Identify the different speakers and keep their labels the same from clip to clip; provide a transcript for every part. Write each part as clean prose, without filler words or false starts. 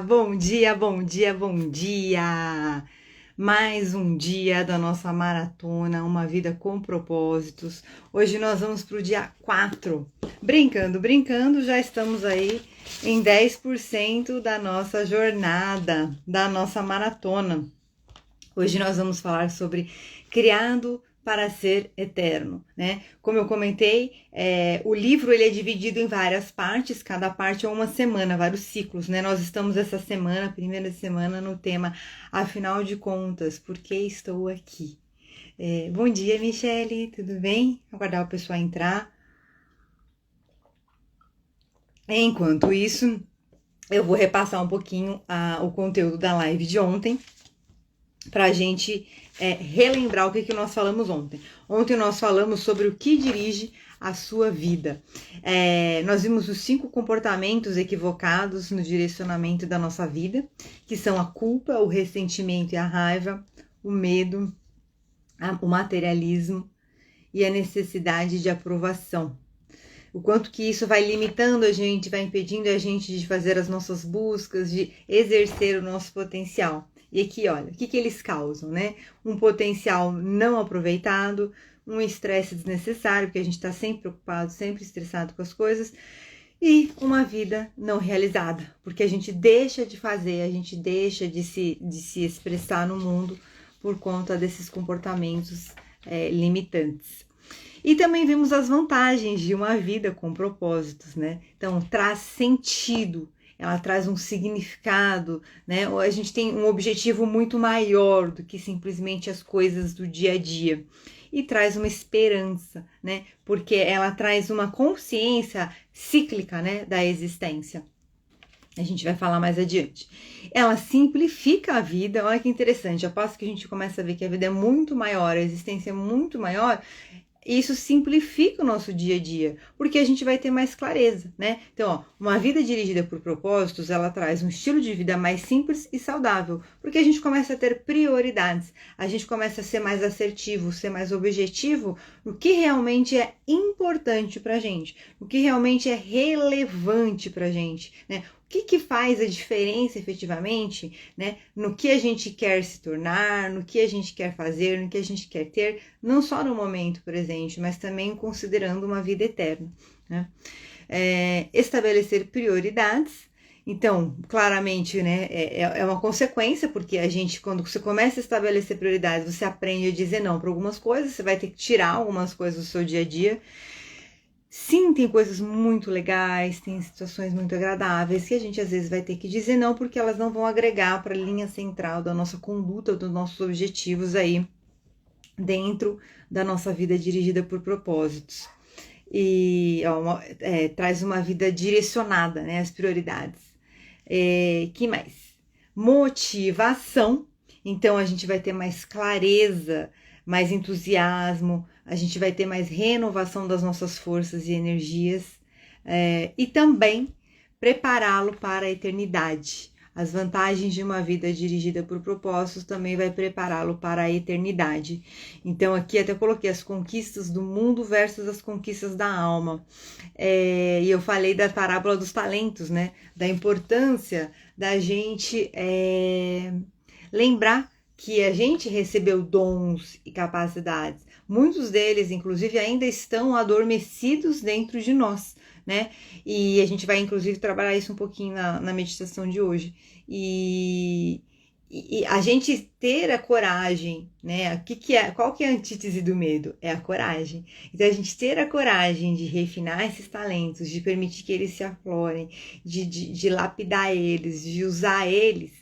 Speaker 1: Bom dia, bom dia, bom dia! Mais um dia da nossa maratona, uma vida com propósitos. Hoje nós vamos para o dia 4. Brincando, brincando, já estamos aí em 10% da nossa jornada, da nossa maratona. Hoje nós vamos falar sobre criado para ser eterno, né? Como eu comentei, o livro ele é dividido em várias partes, cada parte é uma semana, vários ciclos, né? Nós estamos essa semana, primeira semana, no tema Afinal de Contas, por que estou aqui? Bom dia, Michele, tudo bem? Aguardar o pessoal entrar. Enquanto isso, eu vou repassar um pouquinho o conteúdo da live de ontem, para a gente relembrar o que nós falamos ontem. Ontem nós falamos sobre o que dirige a sua vida. Nós vimos os 5 comportamentos equivocados no direcionamento da nossa vida, que são a culpa, o ressentimento e a raiva, o medo, o materialismo e a necessidade de aprovação. O quanto que isso vai limitando a gente, vai impedindo a gente de fazer as nossas buscas, de exercer o nosso potencial. E aqui, olha, o que eles causam, né? Um potencial não aproveitado, um estresse desnecessário, porque a gente está sempre preocupado, sempre estressado com as coisas, e uma vida não realizada, porque a gente deixa de fazer, a gente deixa de se expressar no mundo por conta desses comportamentos limitantes. E também vimos as vantagens de uma vida com propósitos, né? Então, traz sentido, ela traz um significado, né? A gente tem um objetivo muito maior do que simplesmente as coisas do dia a dia. E traz uma esperança, né? Porque ela traz uma consciência cíclica, né? Da existência. A gente vai falar mais adiante. Ela simplifica a vida, olha que interessante. Após que a gente começa a ver que a vida é muito maior, a existência é muito maior, isso simplifica o nosso dia a dia, porque a gente vai ter mais clareza, né? Então, ó, uma vida dirigida por propósitos, ela traz um estilo de vida mais simples e saudável, porque a gente começa a ter prioridades, a gente começa a ser mais assertivo, ser mais objetivo no que realmente é importante pra gente, o que realmente é relevante pra gente, né? O que faz a diferença efetivamente, né, no que a gente quer se tornar, no que a gente quer fazer, no que a gente quer ter, não só no momento presente, mas também considerando uma vida eterna, né? Estabelecer prioridades. Então, claramente, né, é uma consequência, porque a gente, quando você começa a estabelecer prioridades, você aprende a dizer não para algumas coisas, você vai ter que tirar algumas coisas do seu dia a dia. Sim, tem coisas muito legais, tem situações muito agradáveis que a gente às vezes vai ter que dizer não, porque elas não vão agregar para a linha central da nossa conduta, dos nossos objetivos aí dentro da nossa vida dirigida por propósitos. E traz uma vida direcionada, né, as prioridades. Que mais? Motivação. Então a gente vai ter mais clareza, mais entusiasmo, a gente vai ter mais renovação das nossas forças e energias, e também prepará-lo para a eternidade. As vantagens de uma vida dirigida por propósitos também vai prepará-lo para a eternidade. Então aqui até coloquei as conquistas do mundo versus as conquistas da alma. E eu falei da parábola dos talentos, né? Da importância da gente lembrar que a gente recebeu dons e capacidades. Muitos deles, inclusive, ainda estão adormecidos dentro de nós, né? E a gente vai, inclusive, trabalhar isso um pouquinho na meditação de hoje. E a gente ter a coragem, né? Qual que é a antítese do medo? É a coragem. Então, a gente ter a coragem de refinar esses talentos, de permitir que eles se aflorem, de lapidar eles, de usar eles,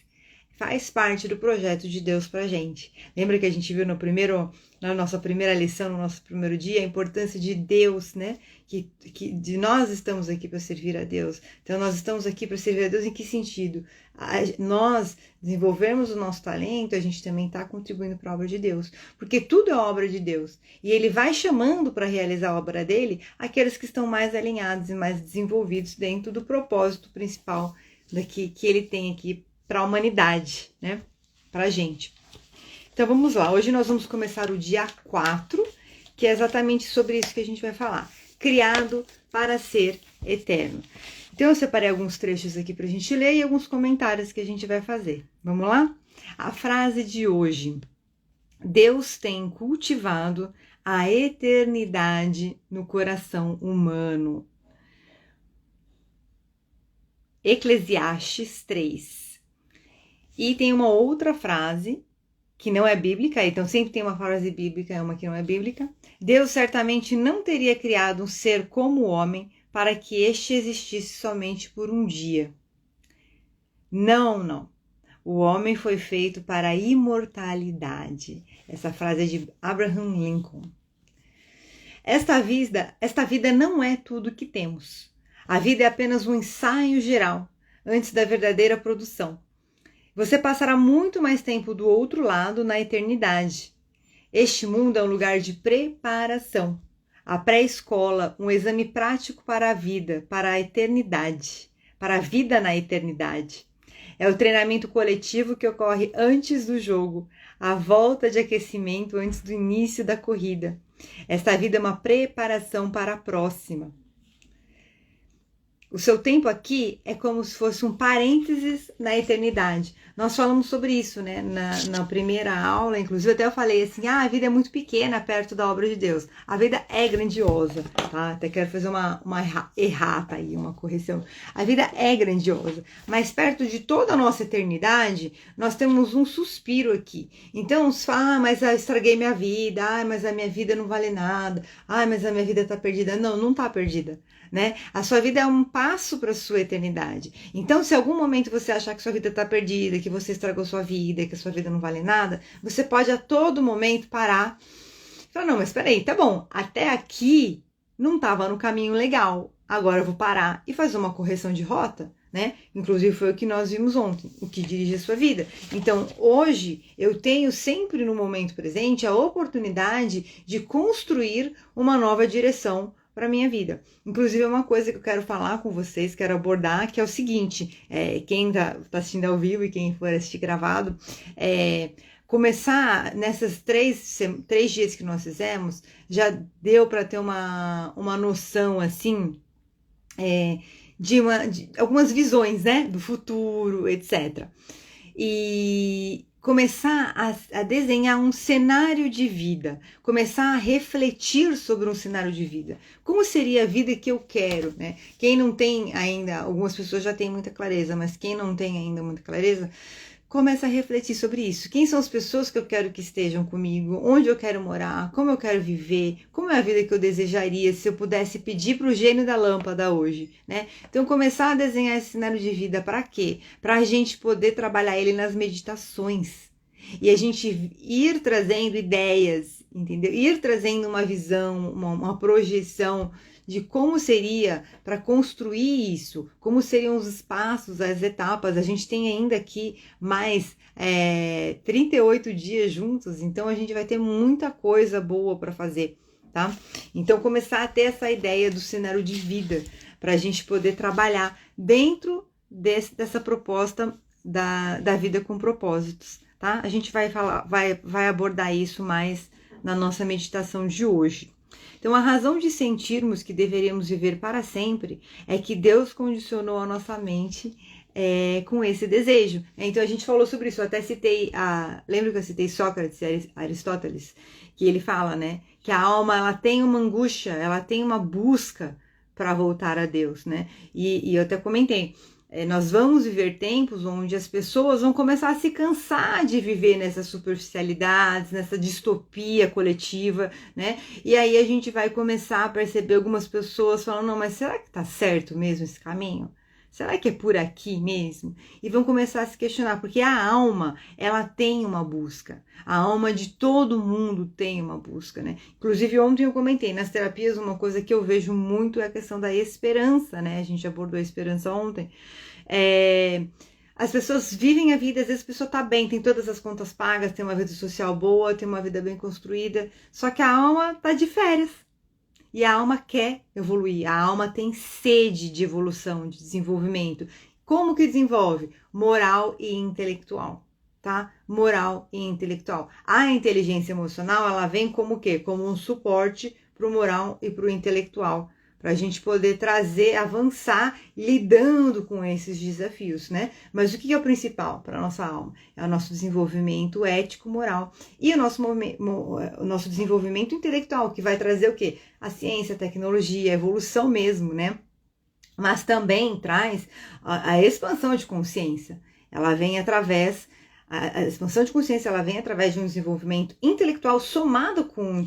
Speaker 1: faz parte do projeto de Deus pra gente. Lembra que a gente viu na nossa primeira lição, no nosso primeiro dia, a importância de Deus, né? De nós estamos aqui para servir a Deus. Então, nós estamos aqui para servir a Deus em que sentido? Nós desenvolvermos o nosso talento, a gente também está contribuindo para a obra de Deus. Porque tudo é obra de Deus. E Ele vai chamando para realizar a obra dele aqueles que estão mais alinhados e mais desenvolvidos dentro do propósito principal que Ele tem aqui para a humanidade, né? Para a gente. Então vamos lá, hoje nós vamos começar o dia 4, que é exatamente sobre isso que a gente vai falar. Criado para ser eterno. Então eu separei alguns trechos aqui para a gente ler e alguns comentários que a gente vai fazer. Vamos lá? A frase de hoje: Deus tem cultivado a eternidade no coração humano. Eclesiastes 3. E tem uma outra frase que não é bíblica, então sempre tem uma frase bíblica e uma que não é bíblica. Deus certamente não teria criado um ser como o homem para que este existisse somente por um dia. Não, não. O homem foi feito para a imortalidade. Essa frase é de Abraham Lincoln. Esta vida não é tudo que temos. A vida é apenas um ensaio geral, antes da verdadeira produção. Você passará muito mais tempo do outro lado na eternidade. Este mundo é um lugar de preparação. A pré-escola, um exame prático para a vida, para a eternidade, para a vida na eternidade. É o treinamento coletivo que ocorre antes do jogo, a volta de aquecimento antes do início da corrida. Esta vida é uma preparação para a próxima. O seu tempo aqui é como se fosse um parênteses na eternidade. Nós falamos sobre isso, né? Na primeira aula, inclusive, até eu falei assim, a vida é muito pequena perto da obra de Deus. A vida é grandiosa, tá? Até quero fazer uma errata aí, uma correção. A vida é grandiosa, mas perto de toda a nossa eternidade, nós temos um suspiro aqui. Então, você fala, mas eu estraguei minha vida, mas a minha vida não vale nada, mas a minha vida tá perdida. Não, não tá perdida. Né? A sua vida é um passo para a sua eternidade. Então, se em algum momento você achar que sua vida está perdida, que você estragou sua vida, que a sua vida não vale nada, você pode a todo momento parar e falar, não, mas peraí, tá bom, até aqui não estava no caminho legal, agora eu vou parar e fazer uma correção de rota, né? Inclusive foi o que nós vimos ontem, o que dirige a sua vida. Então, hoje, eu tenho sempre no momento presente a oportunidade de construir uma nova direção para minha vida. Inclusive, é uma coisa que eu quero falar com vocês, quero abordar, que é o seguinte, quem tá assistindo ao vivo e quem for assistir gravado, começar nessas três dias que nós fizemos, já deu para ter uma noção, assim, de algumas visões, né, do futuro, etc. E começar a desenhar um cenário de vida, começar a refletir sobre um cenário de vida. Como seria a vida que eu quero, né? Quem não tem ainda, algumas pessoas já têm muita clareza, mas quem não tem ainda muita clareza, começa a refletir sobre isso. Quem são as pessoas que eu quero que estejam comigo? Onde eu quero morar? Como eu quero viver? Como é a vida que eu desejaria se eu pudesse pedir para o gênio da lâmpada hoje, né? Então, começar a desenhar esse cenário de vida para quê? Para a gente poder trabalhar ele nas meditações. E a gente ir trazendo ideias, entendeu? Ir trazendo uma visão, uma projeção de como seria para construir isso, como seriam os espaços, as etapas. A gente tem ainda aqui mais 38 dias juntos, então a gente vai ter muita coisa boa para fazer, tá? Então começar a ter essa ideia do cenário de vida, para a gente poder trabalhar dentro dessa proposta da vida com propósitos, tá? A gente vai abordar isso mais na nossa meditação de hoje. Então, a razão de sentirmos que deveríamos viver para sempre é que Deus condicionou a nossa mente com esse desejo. Então, a gente falou sobre isso. Eu até citei, lembra que eu citei Sócrates e Aristóteles? Que ele fala, né? Que a alma, ela tem uma angústia, ela tem uma busca para voltar a Deus, né? E eu até comentei. Nós vamos viver tempos onde as pessoas vão começar a se cansar de viver nessas superficialidades, nessa distopia coletiva, né? E aí a gente vai começar a perceber algumas pessoas falando, não, mas será que tá certo mesmo esse caminho? Será que é por aqui mesmo? E vão começar a se questionar, porque a alma, ela tem uma busca. A alma de todo mundo tem uma busca, né? Inclusive, ontem eu comentei, nas terapias, uma coisa que eu vejo muito é a questão da esperança, né? A gente abordou a esperança ontem. As pessoas vivem a vida, às vezes a pessoa tá bem, tem todas as contas pagas, tem uma vida social boa, tem uma vida bem construída, só que a alma tá de férias. E a alma quer evoluir, a alma tem sede de evolução, de desenvolvimento. Como que desenvolve? Moral e intelectual, tá? Moral e intelectual. A inteligência emocional, ela vem como o quê? Como um suporte para o moral e para o intelectual, para a gente poder trazer, avançar, lidando com esses desafios, né? Mas o que é o principal para a nossa alma? É o nosso desenvolvimento ético, moral e o nosso desenvolvimento intelectual, que vai trazer o quê? A ciência, a tecnologia, a evolução mesmo, né? Mas também traz a expansão de consciência. Ela vem através, a expansão de consciência, ela vem através de um desenvolvimento intelectual somado com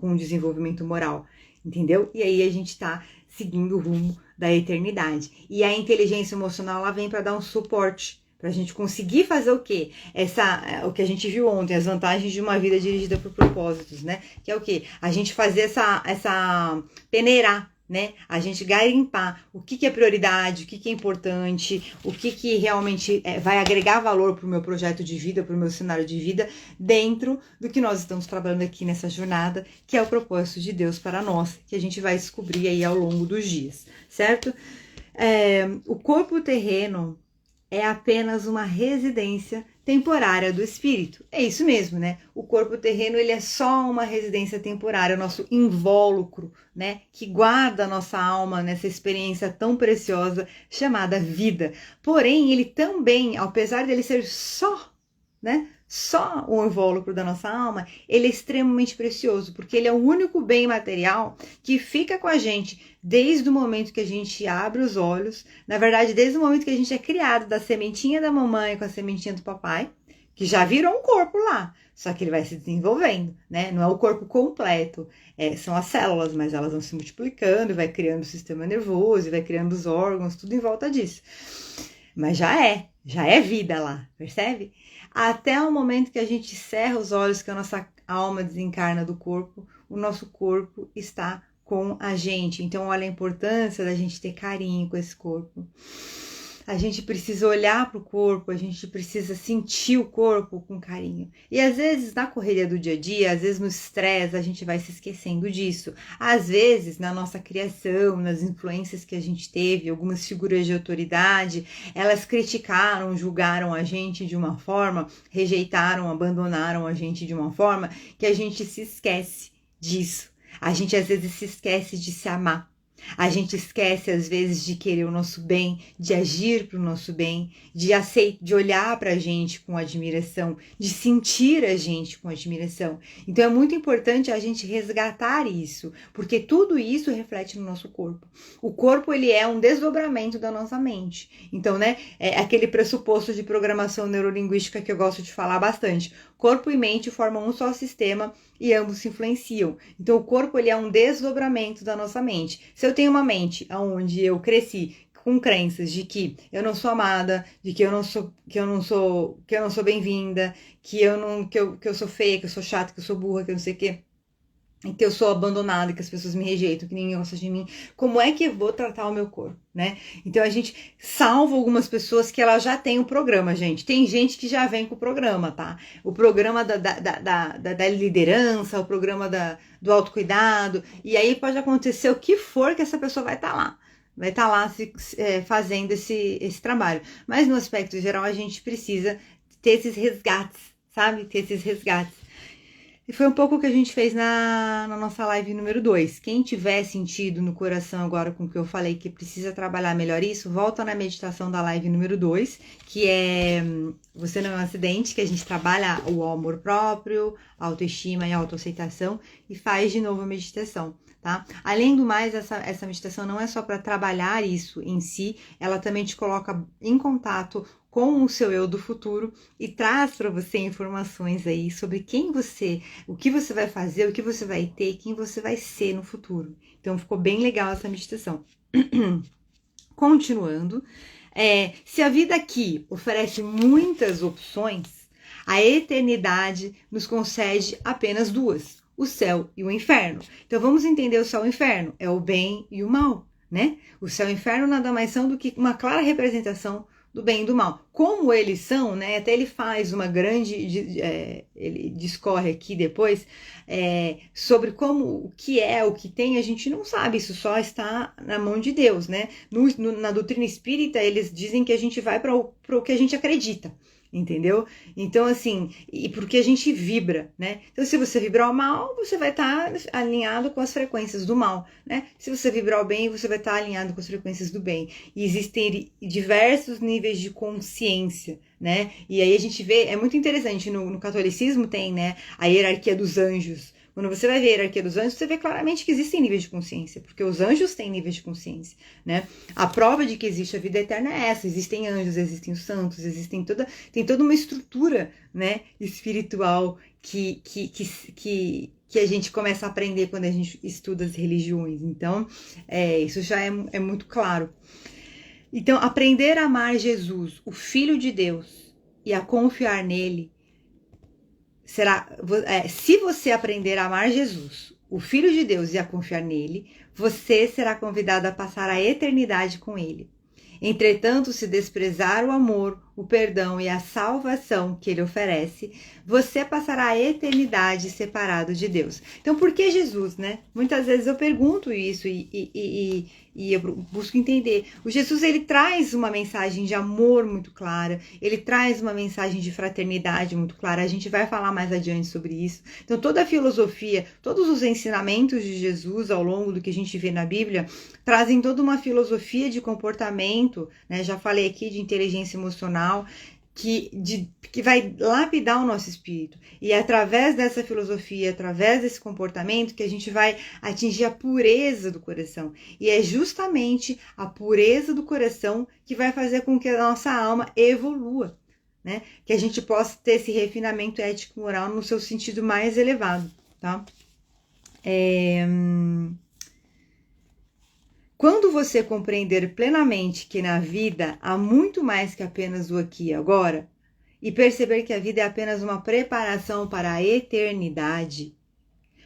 Speaker 1: um desenvolvimento moral, entendeu? E aí a gente está seguindo o rumo da eternidade. E a inteligência emocional, ela vem para dar um suporte, para a gente conseguir fazer o quê? O que a gente viu ontem, as vantagens de uma vida dirigida por propósitos, né? Que é o quê? A gente fazer essa peneirar, né? A gente garimpar o que é prioridade, o que é importante, o que realmente vai agregar valor para o meu projeto de vida, para o meu cenário de vida, dentro do que nós estamos trabalhando aqui nessa jornada, que é o propósito de Deus para nós, que a gente vai descobrir aí ao longo dos dias, certo? O corpo terreno é apenas uma residência temporária do espírito. É isso mesmo, né? O corpo terreno, ele é só uma residência temporária, o nosso invólucro, né? Que guarda a nossa alma nessa experiência tão preciosa chamada vida. Porém, ele também, apesar dele ser só, né? Só o invólucro da nossa alma, ele é extremamente precioso, porque ele é o único bem material que fica com a gente desde o momento que a gente abre os olhos, na verdade, desde o momento que a gente é criado da sementinha da mamãe com a sementinha do papai, que já virou um corpo lá, só que ele vai se desenvolvendo, né? Não é o corpo completo, são as células, mas elas vão se multiplicando, e vai criando o sistema nervoso, e vai criando os órgãos, tudo em volta disso. Mas já é vida lá, percebe? Até o momento que a gente cerra os olhos, que a nossa alma desencarna do corpo, o nosso corpo está com a gente. Então, olha a importância da gente ter carinho com esse corpo. A gente precisa olhar para o corpo, a gente precisa sentir o corpo com carinho. E às vezes na correria do dia a dia, às vezes no estresse, a gente vai se esquecendo disso. Às vezes na nossa criação, nas influências que a gente teve, algumas figuras de autoridade, elas criticaram, julgaram a gente de uma forma, rejeitaram, abandonaram a gente de uma forma que a gente se esquece disso. A gente às vezes se esquece de se amar. A gente esquece, às vezes, de querer o nosso bem, de agir para o nosso bem, de olhar para a gente com admiração, de sentir a gente com admiração. Então, é muito importante a gente resgatar isso, porque tudo isso reflete no nosso corpo. O corpo, ele é um desdobramento da nossa mente. Então, né, é aquele pressuposto de programação neurolinguística que eu gosto de falar bastante. Corpo e mente formam um só sistema e ambos se influenciam. Então, o corpo, ele é um desdobramento da nossa mente. Se eu tenho uma mente onde eu cresci com crenças de que eu não sou amada, de que eu não sou bem-vinda, que eu sou feia, que eu sou chata, que eu sou burra, que eu não sei o quê, que eu sou abandonada, que as pessoas me rejeitam, que ninguém gosta de mim, como é que eu vou tratar o meu corpo, né? Então a gente salva algumas pessoas que ela já tem o programa, gente. Tem gente que já vem com o programa, tá? O programa da liderança, o programa do autocuidado, e aí pode acontecer o que for que essa pessoa vai estar lá. Vai estar lá fazendo esse trabalho. Mas no aspecto geral, a gente precisa ter esses resgates, sabe? Ter esses resgates. E foi um pouco o que a gente fez na nossa live número 2. Quem tiver sentido no coração agora com o que eu falei, que precisa trabalhar melhor isso, volta na meditação da live número 2, que é Você Não é um Acidente, que a gente trabalha o amor próprio, a autoestima e a autoaceitação, e faz de novo a meditação. Tá? Além do mais, essa meditação não é só para trabalhar isso em si, ela também te coloca em contato com o seu eu do futuro e traz para você informações aí sobre quem você, o que você vai fazer, o que você vai ter, quem você vai ser no futuro. Então ficou bem legal essa meditação. Continuando, se a vida aqui oferece muitas opções, a eternidade nos concede apenas duas: o céu e o inferno. Então vamos entender o céu e o inferno, é o bem e o mal, né? O céu e o inferno nada mais são do que uma clara representação do bem e do mal. Como eles são, né? Até ele faz uma grande, ele discorre aqui depois sobre como o que é, o que tem, a gente não sabe, isso só está na mão de Deus, né? Na doutrina espírita, eles dizem que a gente vai para o que a gente acredita. entendeu? Então, assim, e porque a gente vibra, né? Então, se você vibrar o mal, você vai estar alinhado com as frequências do mal, né? Se você vibrar o bem, você vai estar alinhado com as frequências do bem. E existem diversos níveis de consciência, né? E aí a gente vê, é muito interessante, no catolicismo tem, né, a hierarquia dos anjos. Quando você vai ver a hierarquia dos anjos, você vê claramente que existem níveis de consciência, porque os anjos têm níveis de consciência, né? A prova de que existe a vida eterna é essa: existem anjos, existem os santos, tem toda uma estrutura, né, espiritual que a gente começa a aprender quando a gente estuda as religiões. Então, isso já é muito claro. Então, aprender a amar Jesus, o Filho de Deus, e a confiar nele, se você aprender a amar Jesus, o Filho de Deus, e a confiar nele, você será convidado a passar a eternidade com ele. Entretanto, se desprezar o amor, o perdão e a salvação que ele oferece, você passará a eternidade separado de Deus. Então, por que Jesus, né? Muitas vezes eu pergunto isso e eu busco entender. O Jesus, ele traz uma mensagem de amor muito clara, ele traz uma mensagem de fraternidade muito clara. A gente vai falar mais adiante sobre isso. Então, toda a filosofia, todos os ensinamentos de Jesus ao longo do que a gente vê na Bíblia, trazem toda uma filosofia de comportamento, né? Já falei aqui de inteligência emocional, que vai lapidar o nosso espírito. E é através dessa filosofia, através desse comportamento, que a gente vai atingir a pureza do coração. E é justamente a pureza do coração que vai fazer com que a nossa alma evolua, né? Que a gente possa ter esse refinamento ético-moral no seu sentido mais elevado, tá? Quando você compreender plenamente que na vida há muito mais que apenas o aqui e agora, e perceber que a vida é apenas uma preparação para a eternidade,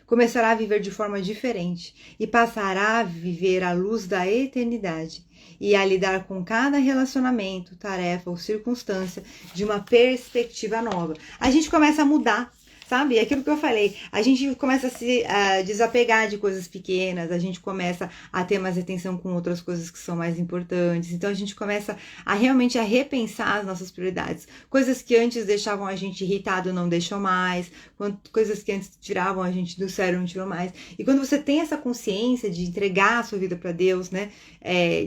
Speaker 1: começará a viver de forma diferente e passará a viver à luz da eternidade e a lidar com cada relacionamento, tarefa ou circunstância de uma perspectiva nova. A gente começa a mudar. Sabe? É aquilo que eu falei. A gente começa a se desapegar de coisas pequenas, a gente começa a ter mais atenção com outras coisas que são mais importantes. Então, a gente começa a realmente repensar as nossas prioridades. Coisas que antes deixavam a gente irritado não deixam mais. Coisas que antes tiravam a gente do sério não tiram mais. E quando você tem essa consciência de entregar a sua vida para Deus, né?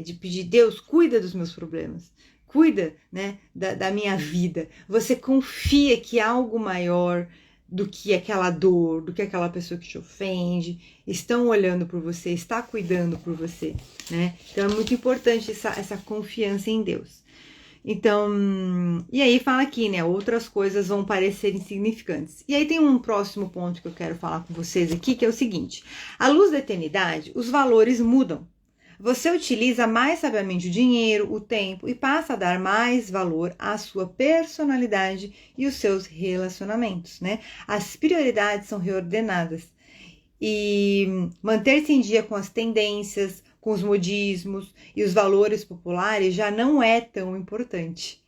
Speaker 1: De pedir, Deus, cuida dos meus problemas. Cuida, né, da minha vida. Você confia que há algo maior do que aquela dor, do que aquela pessoa que te ofende, estão olhando por você, está cuidando por você, né? Então é muito importante essa confiança em Deus. Então, e aí fala aqui, né? Outras coisas vão parecer insignificantes. E aí tem um próximo ponto que eu quero falar com vocês aqui, que é o seguinte: à luz da eternidade, os valores mudam. Você utiliza mais sabiamente o dinheiro, o tempo e passa a dar mais valor à sua personalidade e os seus relacionamentos, né? As prioridades são reordenadas e manter-se em dia com as tendências, com os modismos e os valores populares já não é tão importante.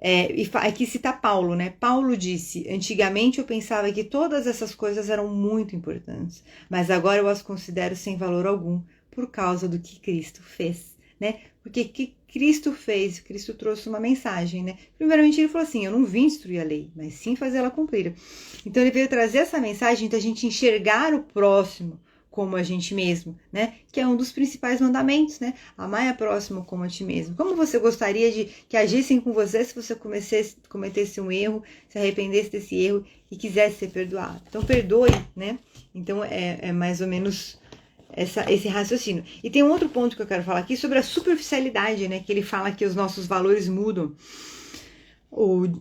Speaker 1: E aqui cita Paulo, né? Paulo disse: antigamente eu pensava que todas essas coisas eram muito importantes, mas agora eu as considero sem valor algum, por causa do que Cristo fez, né? Porque o que Cristo fez, Cristo trouxe uma mensagem, né? Primeiramente ele falou assim: eu não vim destruir a lei, mas sim fazê-la cumprir. Então ele veio trazer essa mensagem da gente enxergar o próximo como a gente mesmo, né? Que é um dos principais mandamentos, né? Amar a próximo como a ti mesmo. Como você gostaria de que agissem com você se você cometesse um erro, se arrependesse desse erro e quisesse ser perdoado? Então perdoe, né? Então é mais ou menos esse raciocínio. E tem um outro ponto que eu quero falar aqui sobre a superficialidade, né? Que ele fala que os nossos valores mudam.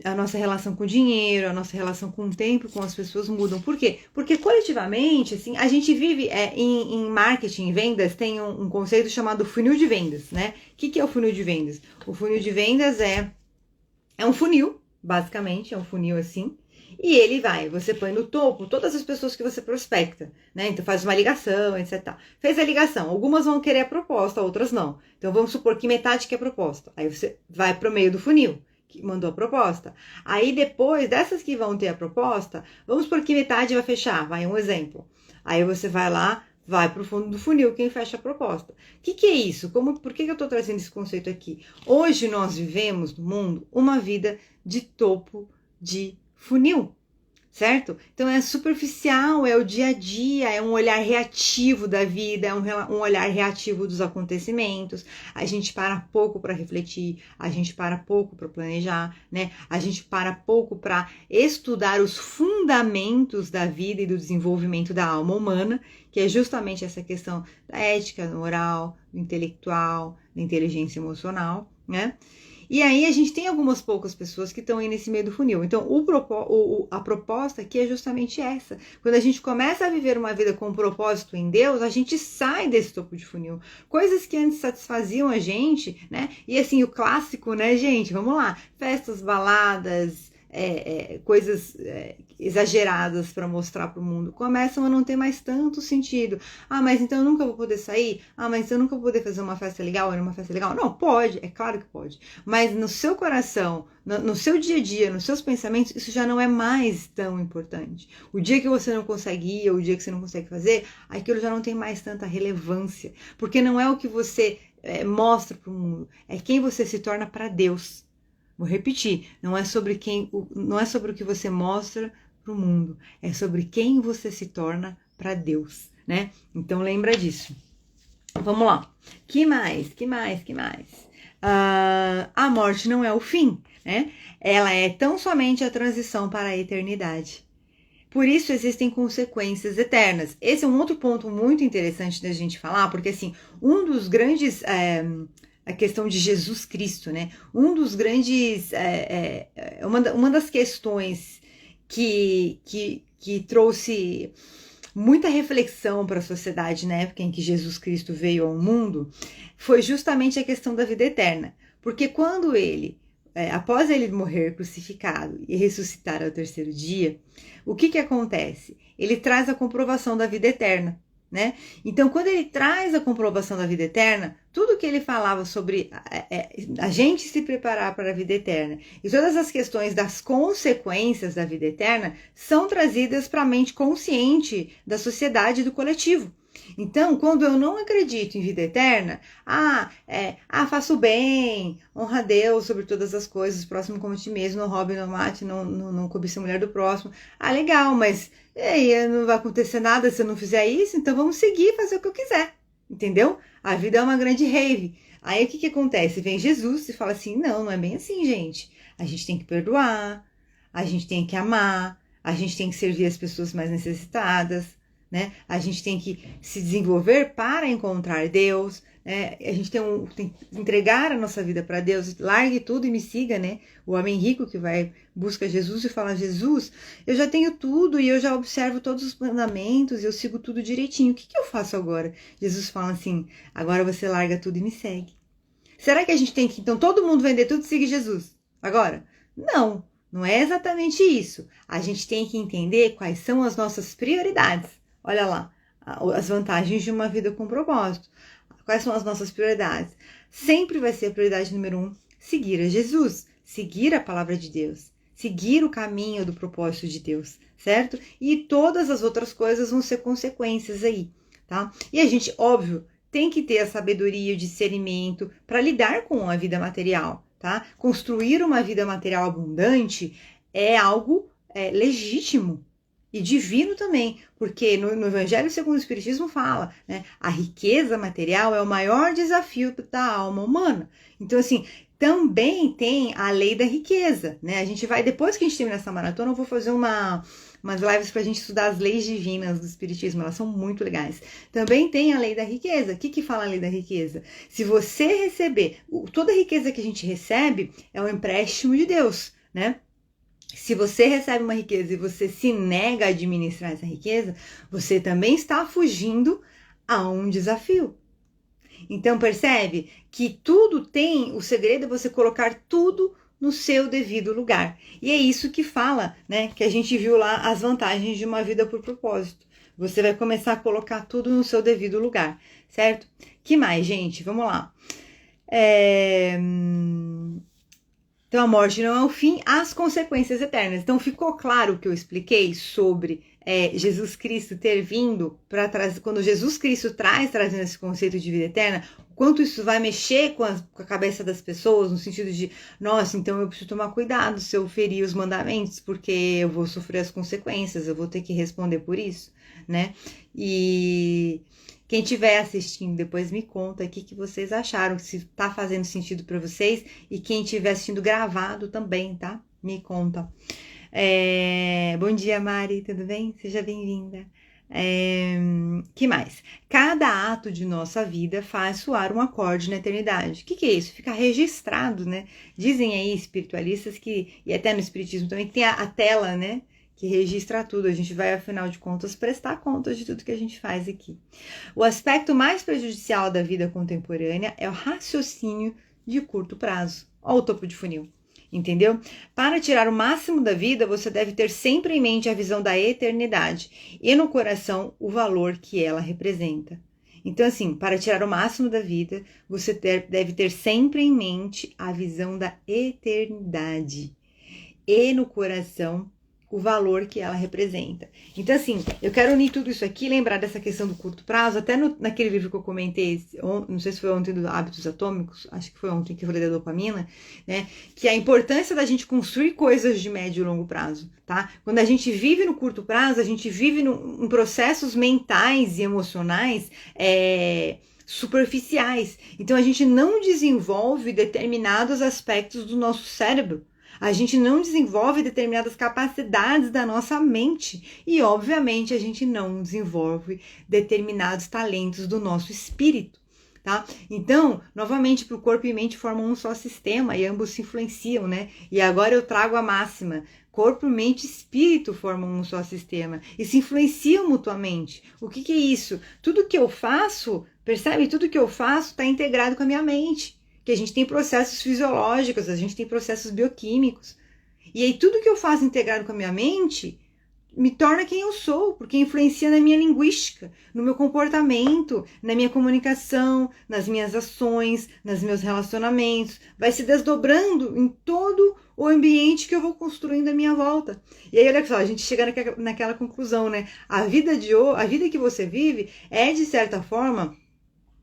Speaker 1: A nossa relação com o dinheiro, a nossa relação com o tempo, com as pessoas mudam. Por quê? Porque coletivamente, assim, a gente vive em marketing, em vendas, tem um conceito chamado funil de vendas, né? O que é o funil de vendas? O funil de vendas é um funil, basicamente, é um funil assim. E ele você põe no topo todas as pessoas que você prospecta, né? Então faz uma ligação, etc. Fez a ligação, algumas vão querer a proposta, outras não. Então vamos supor que metade quer a proposta. Aí você vai para o meio do funil, que mandou a proposta. Aí depois dessas que vão ter a proposta, vamos supor que metade vai fechar, vai um exemplo. Aí você vai lá, vai para o fundo do funil quem fecha a proposta. O que é isso? Por que eu estou trazendo esse conceito aqui? Hoje nós vivemos no mundo uma vida de topo de funil, certo? Então é superficial, é o dia a dia, é um olhar reativo da vida, é um olhar reativo dos acontecimentos. A gente para pouco para refletir, a gente para pouco para planejar, né? A gente para pouco para estudar os fundamentos da vida e do desenvolvimento da alma humana, que é justamente essa questão da ética, da moral, do intelectual, da inteligência emocional, né? E aí a gente tem algumas poucas pessoas que estão aí nesse meio do funil. Então a proposta aqui é justamente essa. Quando a gente começa a viver uma vida com um propósito em Deus, a gente sai desse topo de funil. Coisas que antes satisfaziam a gente, né? E assim, o clássico, né, gente? Vamos lá. Festas, baladas, coisas exageradas para mostrar para o mundo, começam a não ter mais tanto sentido. Ah, mas então eu nunca vou poder sair? Ah, mas então eu nunca vou poder fazer uma festa legal? Era uma festa legal? Não, pode, é claro que pode. Mas no seu coração, no seu dia a dia, nos seus pensamentos, isso já não é mais tão importante. O dia que você não consegue ir, ou o dia que você não consegue fazer, aquilo já não tem mais tanta relevância, porque não é o que você mostra para o mundo, é quem você se torna para Deus. Vou repetir, não é sobre o que você mostra para o mundo, é sobre quem você se torna para Deus, né? Então lembra disso. Vamos lá. Que mais? A morte não é o fim, né? Ela é tão somente a transição para a eternidade. Por isso existem consequências eternas. Esse é um outro ponto muito interessante da gente falar, porque assim, um dos grandes a questão de Jesus Cristo, né? Um dos grandes, uma das questões que trouxe muita reflexão para a sociedade na época em que Jesus Cristo veio ao mundo foi justamente a questão da vida eterna. Porque quando após ele morrer crucificado e ressuscitar ao terceiro dia, o que acontece? Ele traz a comprovação da vida eterna. Né? Então, quando ele traz a comprovação da vida eterna, tudo que ele falava sobre a gente se preparar para a vida eterna e todas as questões das consequências da vida eterna são trazidas para a mente consciente da sociedade e do coletivo. Então, quando eu não acredito em vida eterna, faço bem, honra a Deus sobre todas as coisas, próximo como a ti mesmo, não roube, não mate, não cobice a mulher do próximo. Ah, legal, mas não vai acontecer nada se eu não fizer isso, então vamos seguir e fazer o que eu quiser, entendeu? A vida é uma grande rave. Aí o que acontece? Vem Jesus e fala assim, não é bem assim, gente. A gente tem que perdoar, a gente tem que amar, a gente tem que servir as pessoas mais necessitadas, né? A gente tem que se desenvolver para encontrar Deus, né? A gente tem que entregar a nossa vida para Deus. Largue tudo e me siga, né? O homem rico que busca Jesus e fala, Jesus, eu já tenho tudo e eu já observo todos os mandamentos e eu sigo tudo direitinho. O que eu faço agora? Jesus fala assim, agora você larga tudo e me segue. Será que a gente tem que, então, todo mundo vender tudo e seguir Jesus? Agora? Não é exatamente isso. A gente tem que entender quais são as nossas prioridades. Olha lá, as vantagens de uma vida com propósito. Quais são as nossas prioridades? Sempre vai ser a prioridade número 1, seguir a Jesus, seguir a palavra de Deus, seguir o caminho do propósito de Deus, certo? E todas as outras coisas vão ser consequências aí, tá? E a gente, óbvio, tem que ter a sabedoria e o discernimento para lidar com a vida material, tá? Construir uma vida material abundante é algo legítimo, e divino também, porque no Evangelho segundo o Espiritismo fala, né? A riqueza material é o maior desafio da alma humana. Então, assim, também tem a lei da riqueza, né? A gente vai, depois que a gente terminar essa maratona, eu vou fazer umas lives para a gente estudar as leis divinas do Espiritismo, elas são muito legais. Também tem a lei da riqueza. O que fala a lei da riqueza? Se você receber, toda a riqueza que a gente recebe é um empréstimo de Deus, né? Se você recebe uma riqueza e você se nega a administrar essa riqueza, você também está fugindo a um desafio. Então percebe que tudo o segredo é você colocar tudo no seu devido lugar. E é isso que fala, né? Que a gente viu lá as vantagens de uma vida por propósito. Você vai começar a colocar tudo no seu devido lugar, certo? Que mais, gente? Vamos lá. Então, a morte não é o fim, as consequências eternas. Então, ficou claro o que eu expliquei sobre Jesus Cristo ter vindo para trazer, quando Jesus Cristo trazendo esse conceito de vida eterna, o quanto isso vai mexer com a cabeça das pessoas, no sentido de, nossa, então eu preciso tomar cuidado se eu ferir os mandamentos, porque eu vou sofrer as consequências, eu vou ter que responder por isso, né? E quem estiver assistindo depois me conta o que vocês acharam, se tá fazendo sentido para vocês, e quem estiver assistindo gravado também, tá? Me conta. Bom dia, Mari, tudo bem? Seja bem-vinda. Que mais? Cada ato de nossa vida faz soar um acorde na eternidade. O que é isso? Fica registrado, né? Dizem aí espiritualistas e até no espiritismo também, que tem a tela, né? Que registra tudo. A gente vai, afinal de contas, prestar contas de tudo que a gente faz aqui. O aspecto mais prejudicial da vida contemporânea é o raciocínio de curto prazo. Olha o topo de funil. Entendeu? Para tirar o máximo da vida, você deve ter sempre em mente a visão da eternidade e no coração o valor que ela representa. Então, assim, para tirar o máximo da vida, você deve ter sempre em mente a visão da eternidade e no coração o valor que ela representa. Então, assim, eu quero unir tudo isso aqui, lembrar dessa questão do curto prazo, até naquele livro que eu comentei, não sei se foi ontem, do Hábitos Atômicos, acho que foi ontem que eu falei da dopamina, né, que a importância da gente construir coisas de médio e longo prazo, tá? Quando a gente vive no curto prazo, a gente vive em processos mentais e emocionais, superficiais. Então, a gente não desenvolve determinados aspectos do nosso cérebro. A gente não desenvolve determinadas capacidades da nossa mente e, obviamente, a gente não desenvolve determinados talentos do nosso espírito, tá? Então, novamente, para o corpo e mente formam um só sistema e ambos se influenciam, né? E agora eu trago a máxima: corpo, mente e espírito formam um só sistema e se influenciam mutuamente. O que é isso? Tudo que eu faço, percebe? Tudo que eu faço está integrado com a minha mente. Que a gente tem processos fisiológicos, a gente tem processos bioquímicos. E aí tudo que eu faço integrado com a minha mente me torna quem eu sou, porque influencia na minha linguística, no meu comportamento, na minha comunicação, nas minhas ações, nos meus relacionamentos. Vai se desdobrando em todo o ambiente que eu vou construindo à minha volta. E aí, olha só, a gente chega naquela conclusão, né? A vida que você vive é, de certa forma,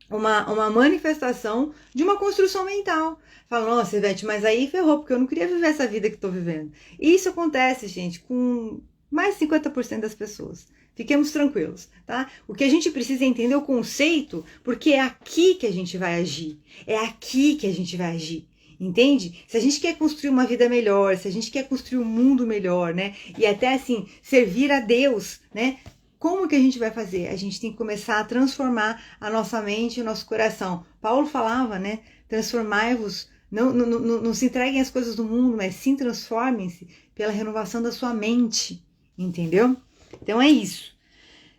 Speaker 1: uma manifestação de uma construção mental. Fala, nossa, Ivete, mas aí ferrou, porque eu não queria viver essa vida que estou vivendo. E isso acontece, gente, com mais de 50% das pessoas. Fiquemos tranquilos, tá? O que a gente precisa é entender o conceito, porque é aqui que a gente vai agir. É aqui que a gente vai agir. Entende? Se a gente quer construir uma vida melhor, se a gente quer construir um mundo melhor, né? E até assim, servir a Deus, né? Como que a gente vai fazer? A gente tem que começar a transformar a nossa mente e o nosso coração. Paulo falava, né? Transformai-vos, não se entreguem às coisas do mundo, mas sim transformem-se pela renovação da sua mente. Entendeu? Então é isso.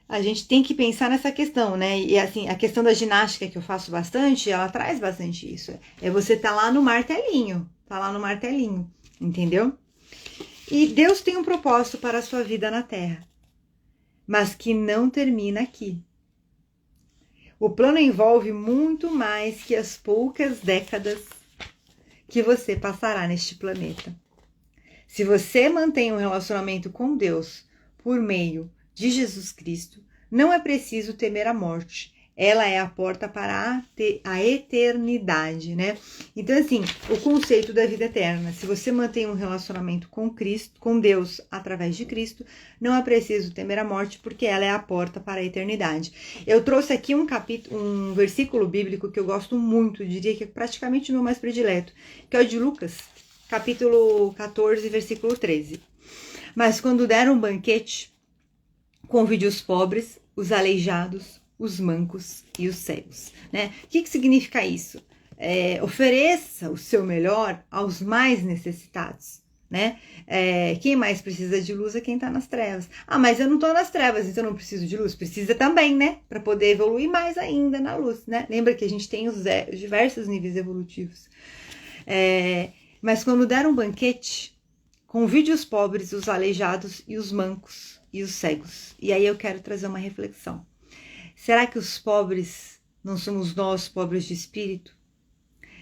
Speaker 1: A gente tem que pensar nessa questão, né? E assim, a questão da ginástica que eu faço bastante, ela traz bastante isso. É você tá lá no martelinho. Tá lá no martelinho. Entendeu? E Deus tem um propósito para a sua vida na Terra, mas que não termina aqui. O plano envolve muito mais que as poucas décadas que você passará neste planeta. Se você mantém um relacionamento com Deus por meio de Jesus Cristo, não é preciso temer a morte. Ela é a porta para a eternidade, né? Então, assim, o conceito da vida eterna, se você mantém um relacionamento com Cristo, com Deus, através de Cristo, não é preciso temer a morte, porque ela é a porta para a eternidade. Eu trouxe aqui um versículo bíblico que eu gosto muito, diria que é praticamente o meu mais predileto, que é o de Lucas, capítulo 14, versículo 13. Mas quando der um banquete, convide os pobres, os aleijados, os mancos e os cegos, né? O que significa isso? Ofereça o seu melhor aos mais necessitados, né? Quem mais precisa de luz é quem está nas trevas. Ah, mas eu não estou nas trevas, então eu não preciso de luz. Precisa também, né? Para poder evoluir mais ainda na luz, né? Lembra que a gente tem os diversos níveis evolutivos. Mas quando der um banquete, convide os pobres, os aleijados e os mancos e os cegos. E aí eu quero trazer uma reflexão. Será que os pobres não somos nós, pobres de espírito?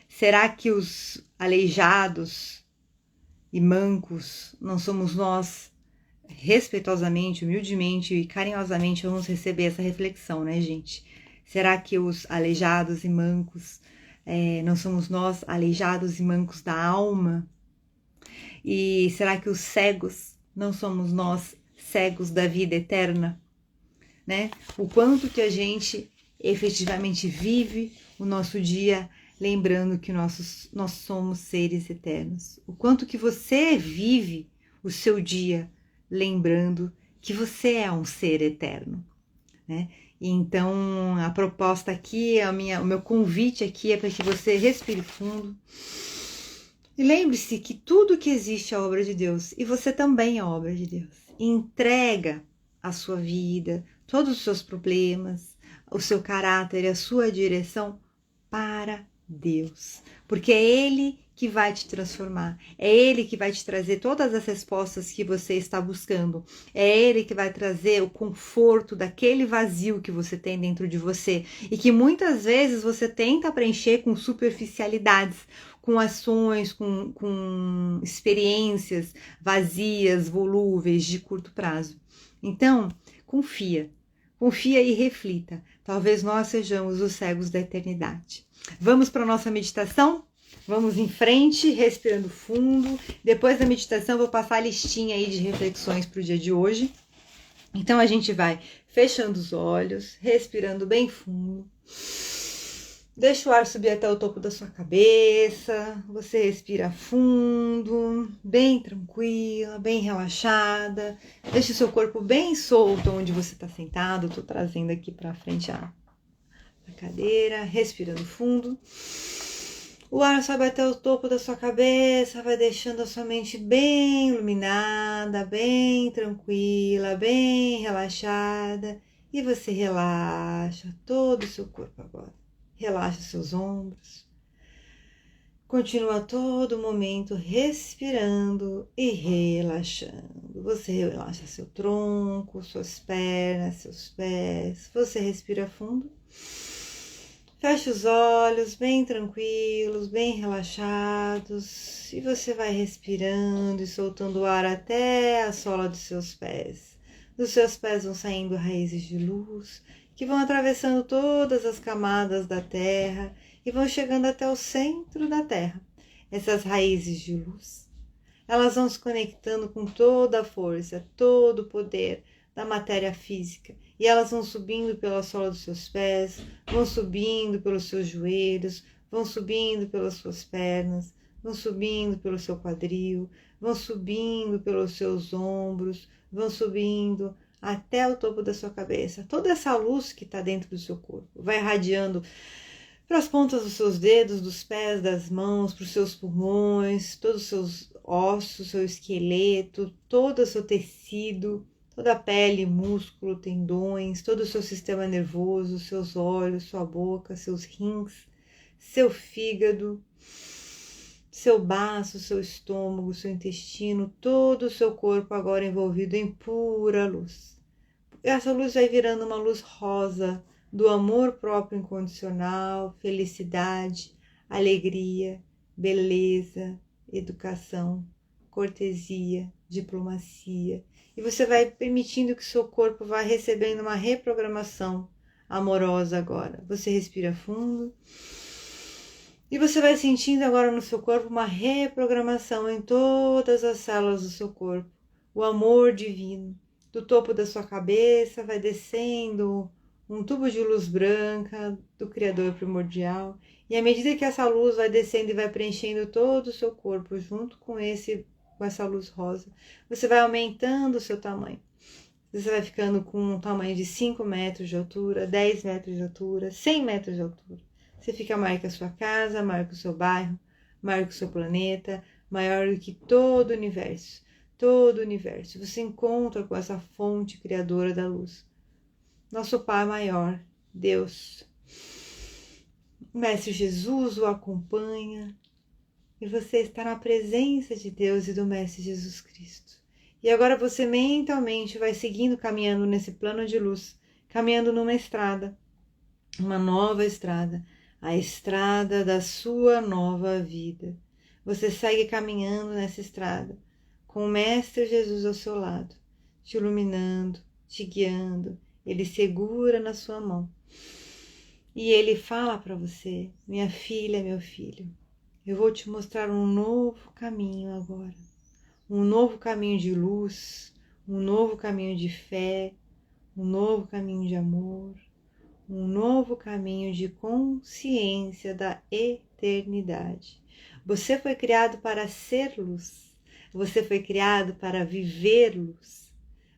Speaker 1: Será que os aleijados e mancos não somos nós, respeitosamente, humildemente e carinhosamente vamos receber essa reflexão, né, gente? Será que os aleijados e mancos, não somos nós aleijados e mancos da alma? E será que os cegos não somos nós cegos da vida eterna? Né? O quanto que a gente efetivamente vive o nosso dia lembrando que nós somos seres eternos. O quanto que você vive o seu dia lembrando que você é um ser eterno, né? Então a proposta aqui, o meu convite aqui é para que você respire fundo e lembre-se que tudo que existe é obra de Deus e você também é obra de Deus. Entrega a sua vida, todos os seus problemas, o seu caráter e a sua direção para Deus, porque é Ele que vai te transformar, é Ele que vai te trazer todas as respostas que você está buscando, é Ele que vai trazer o conforto daquele vazio que você tem dentro de você e que muitas vezes você tenta preencher com superficialidades, com ações, com experiências vazias, volúveis, de curto prazo. Então, confia e reflita. Talvez nós sejamos os cegos da eternidade. Vamos para a nossa meditação? Vamos em frente, respirando fundo. Depois da meditação, eu vou passar a listinha aí de reflexões para o dia de hoje. Então, a gente vai fechando os olhos, respirando bem fundo. Deixa o ar subir até o topo da sua cabeça. Você respira fundo, bem tranquila, bem relaxada. Deixa o seu corpo bem solto onde você está sentado. Estou trazendo aqui para frente a cadeira, respirando fundo. O ar sobe até o topo da sua cabeça, vai deixando a sua mente bem iluminada, bem tranquila, bem relaxada. E você relaxa todo o seu corpo agora. Relaxa seus ombros. Continua a todo momento respirando e relaxando. Você relaxa seu tronco, suas pernas, seus pés. Você respira fundo. Fecha os olhos bem tranquilos, bem relaxados. E você vai respirando e soltando o ar até a sola dos seus pés. Dos seus pés vão saindo raízes de luz que vão atravessando todas as camadas da terra e vão chegando até o centro da terra. Essas raízes de luz, elas vão se conectando com toda a força, todo o poder da matéria física. E elas vão subindo pela sola dos seus pés, vão subindo pelos seus joelhos, vão subindo pelas suas pernas, vão subindo pelo seu quadril, vão subindo pelos seus ombros, vão subindo até o topo da sua cabeça. Toda essa luz que está dentro do seu corpo vai irradiando para as pontas dos seus dedos, dos pés, das mãos, para os seus pulmões, todos os seus ossos, seu esqueleto, todo o seu tecido, toda a pele, músculo, tendões, todo o seu sistema nervoso, seus olhos, sua boca, seus rins, seu fígado, seu baço, seu estômago, seu intestino, todo o seu corpo agora envolvido em pura luz. Essa luz vai virando uma luz rosa do amor próprio incondicional, felicidade, alegria, beleza, educação, cortesia, diplomacia. E você vai permitindo que seu corpo vá recebendo uma reprogramação amorosa agora. Você respira fundo. E você vai sentindo agora no seu corpo uma reprogramação em todas as células do seu corpo. O amor divino. Do topo da sua cabeça vai descendo um tubo de luz branca do Criador primordial. E à medida que essa luz vai descendo e vai preenchendo todo o seu corpo junto com essa luz rosa, você vai aumentando o seu tamanho. Você vai ficando com um tamanho de 5 metros de altura, 10 metros de altura, 100 metros de altura. Você fica maior que a sua casa, maior que o seu bairro, maior que o seu planeta, maior do que todo o universo. Todo o universo. Você encontra com essa fonte criadora da luz. Nosso Pai maior, Deus. O Mestre Jesus o acompanha. E você está na presença de Deus e do Mestre Jesus Cristo. E agora você mentalmente vai seguindo, caminhando nesse plano de luz, caminhando numa estrada, uma nova estrada, a estrada da sua nova vida. Você segue caminhando nessa estrada, com o Mestre Jesus ao seu lado. te iluminando, te guiando. Ele segura na sua mão. E ele fala para você: minha filha, meu filho, eu vou te mostrar um novo caminho agora. Um novo caminho de luz, um novo caminho de fé, um novo caminho de amor, um novo caminho de consciência da eternidade. Você foi criado para ser luz. Você foi criado para viver luz.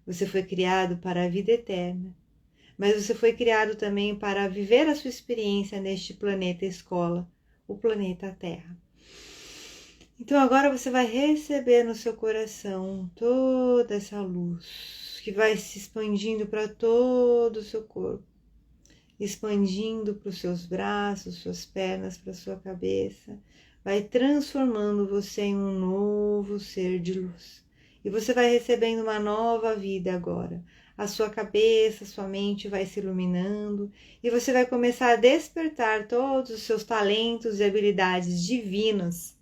Speaker 1: Você foi criado para a vida eterna. Mas você foi criado também para viver a sua experiência neste planeta escola, o planeta Terra. Então agora você vai receber no seu coração toda essa luz que vai se expandindo para todo o seu corpo, expandindo para os seus braços, suas pernas, para a sua cabeça, vai transformando você em um novo ser de luz. E você vai recebendo uma nova vida agora. A sua cabeça, sua mente vai se iluminando e você vai começar a despertar todos os seus talentos e habilidades divinas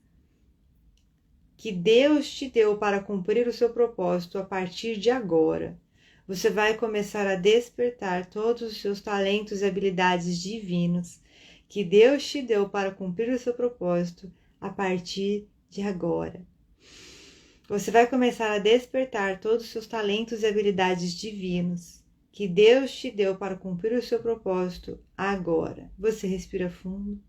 Speaker 1: que Deus te deu para cumprir o seu propósito a partir de agora. Você vai começar a despertar todos os seus talentos e habilidades divinos que Deus te deu para cumprir o seu propósito a partir de agora. Você vai começar a despertar todos os seus talentos e habilidades divinos que Deus te deu para cumprir o seu propósito agora. Você respira fundo.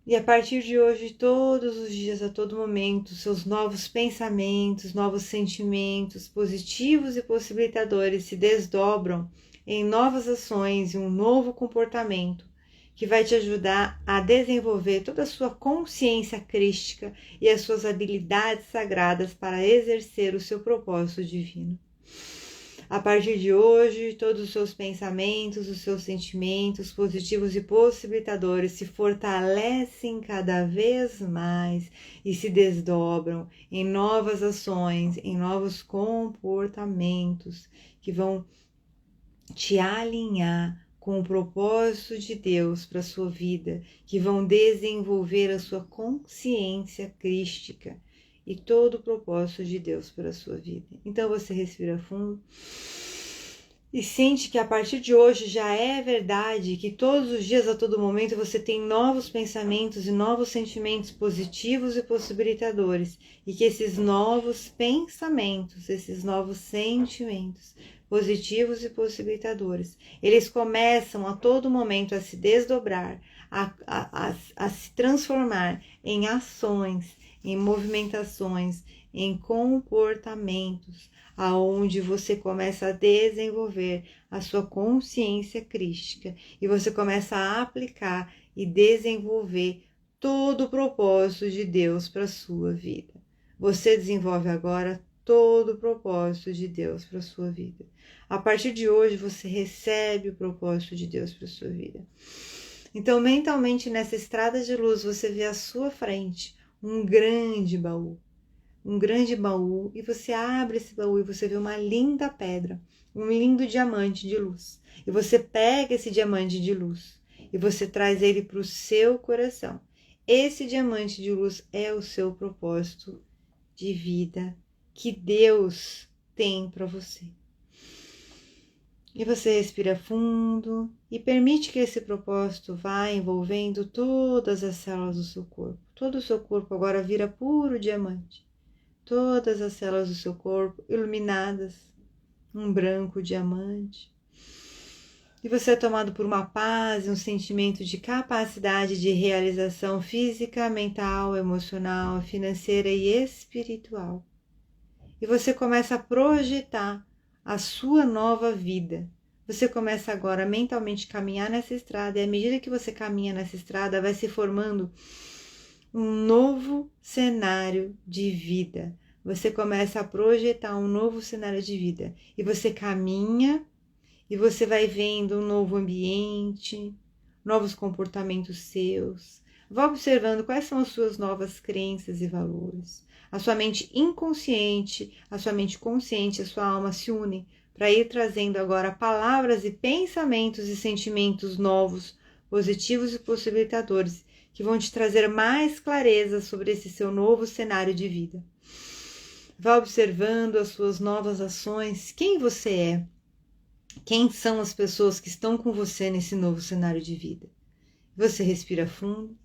Speaker 1: E a partir de hoje, todos os dias, a todo momento, seus novos pensamentos, novos sentimentos positivos e possibilitadores se desdobram em novas ações e um novo comportamento que vai te ajudar a desenvolver toda a sua consciência crística e as suas habilidades sagradas para exercer o seu propósito divino. A partir de hoje, todos os seus pensamentos, os seus sentimentos positivos e possibilitadores se fortalecem cada vez mais e se desdobram em novas ações, em novos comportamentos que vão te alinhar com o propósito de Deus para a sua vida, que vão desenvolver a sua consciência crística e todo o propósito de Deus para a sua vida. Então você respira fundo e sente que a partir de hoje já é verdade que todos os dias, a todo momento, você tem novos pensamentos e novos sentimentos positivos e possibilitadores, e que esses novos pensamentos, esses novos sentimentos positivos e possibilitadores, eles começam a todo momento a se desdobrar, a se transformar em ações, em movimentações, em comportamentos, aonde você começa a desenvolver a sua consciência crística e você começa a aplicar e desenvolver todo o propósito de Deus para a sua vida. Você desenvolve agora todo o propósito de Deus para a sua vida. A partir de hoje você recebe o propósito de Deus para a sua vida. Então, mentalmente, nessa estrada de luz, você vê à sua frente um grande baú, e você abre esse baú e você vê uma linda pedra, um lindo diamante de luz. E você pega esse diamante de luz e você traz ele para o seu coração. Esse diamante de luz é o seu propósito de vida que Deus tem para você. E você respira fundo e permite que esse propósito vá envolvendo todas as células do seu corpo. Todo o seu corpo agora vira puro diamante. Todas as células do seu corpo iluminadas, um branco diamante. E você é tomado por uma paz e um sentimento de capacidade de realização física, mental, emocional, financeira e espiritual. E você começa a projetar a sua nova vida. Você começa agora mentalmente a caminhar nessa estrada, e à medida que você caminha nessa estrada, vai se formando um novo cenário de vida. Você começa a projetar um novo cenário de vida. E você caminha e você vai vendo um novo ambiente, novos comportamentos seus. Vá observando quais são as suas novas crenças e valores. A sua mente inconsciente, a sua mente consciente, a sua alma se unem para ir trazendo agora palavras e pensamentos e sentimentos novos, positivos e possibilitadores, que vão te trazer mais clareza sobre esse seu novo cenário de vida. Vá observando as suas novas ações, quem você é, quem são as pessoas que estão com você nesse novo cenário de vida. Você respira fundo.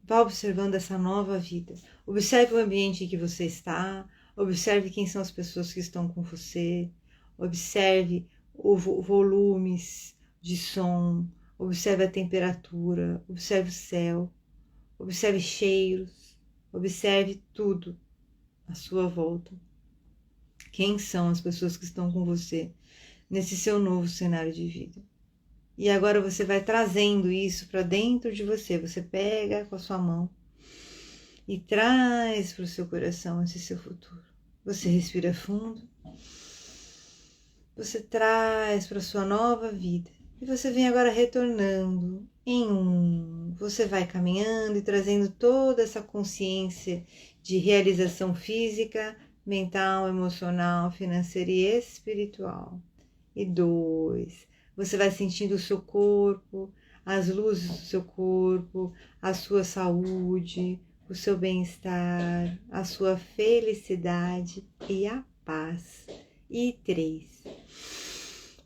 Speaker 1: Vá observando essa nova vida. Observe o ambiente em que você está. Observe quem são as pessoas que estão com você. Observe os volumes de som. Observe a temperatura. Observe o céu. Observe cheiros. Observe tudo à sua volta. Quem são as pessoas que estão com você nesse seu novo cenário de vida? E agora você vai trazendo isso para dentro de você. Você pega com a sua mão e traz para o seu coração esse seu futuro. Você respira fundo. Você traz para a sua nova vida. E você vem agora retornando em Você vai caminhando e trazendo toda essa consciência de realização física, mental, emocional, financeira e espiritual. E 2. Você vai sentindo o seu corpo, as luzes do seu corpo, a sua saúde, o seu bem-estar, a sua felicidade e a paz. E 3.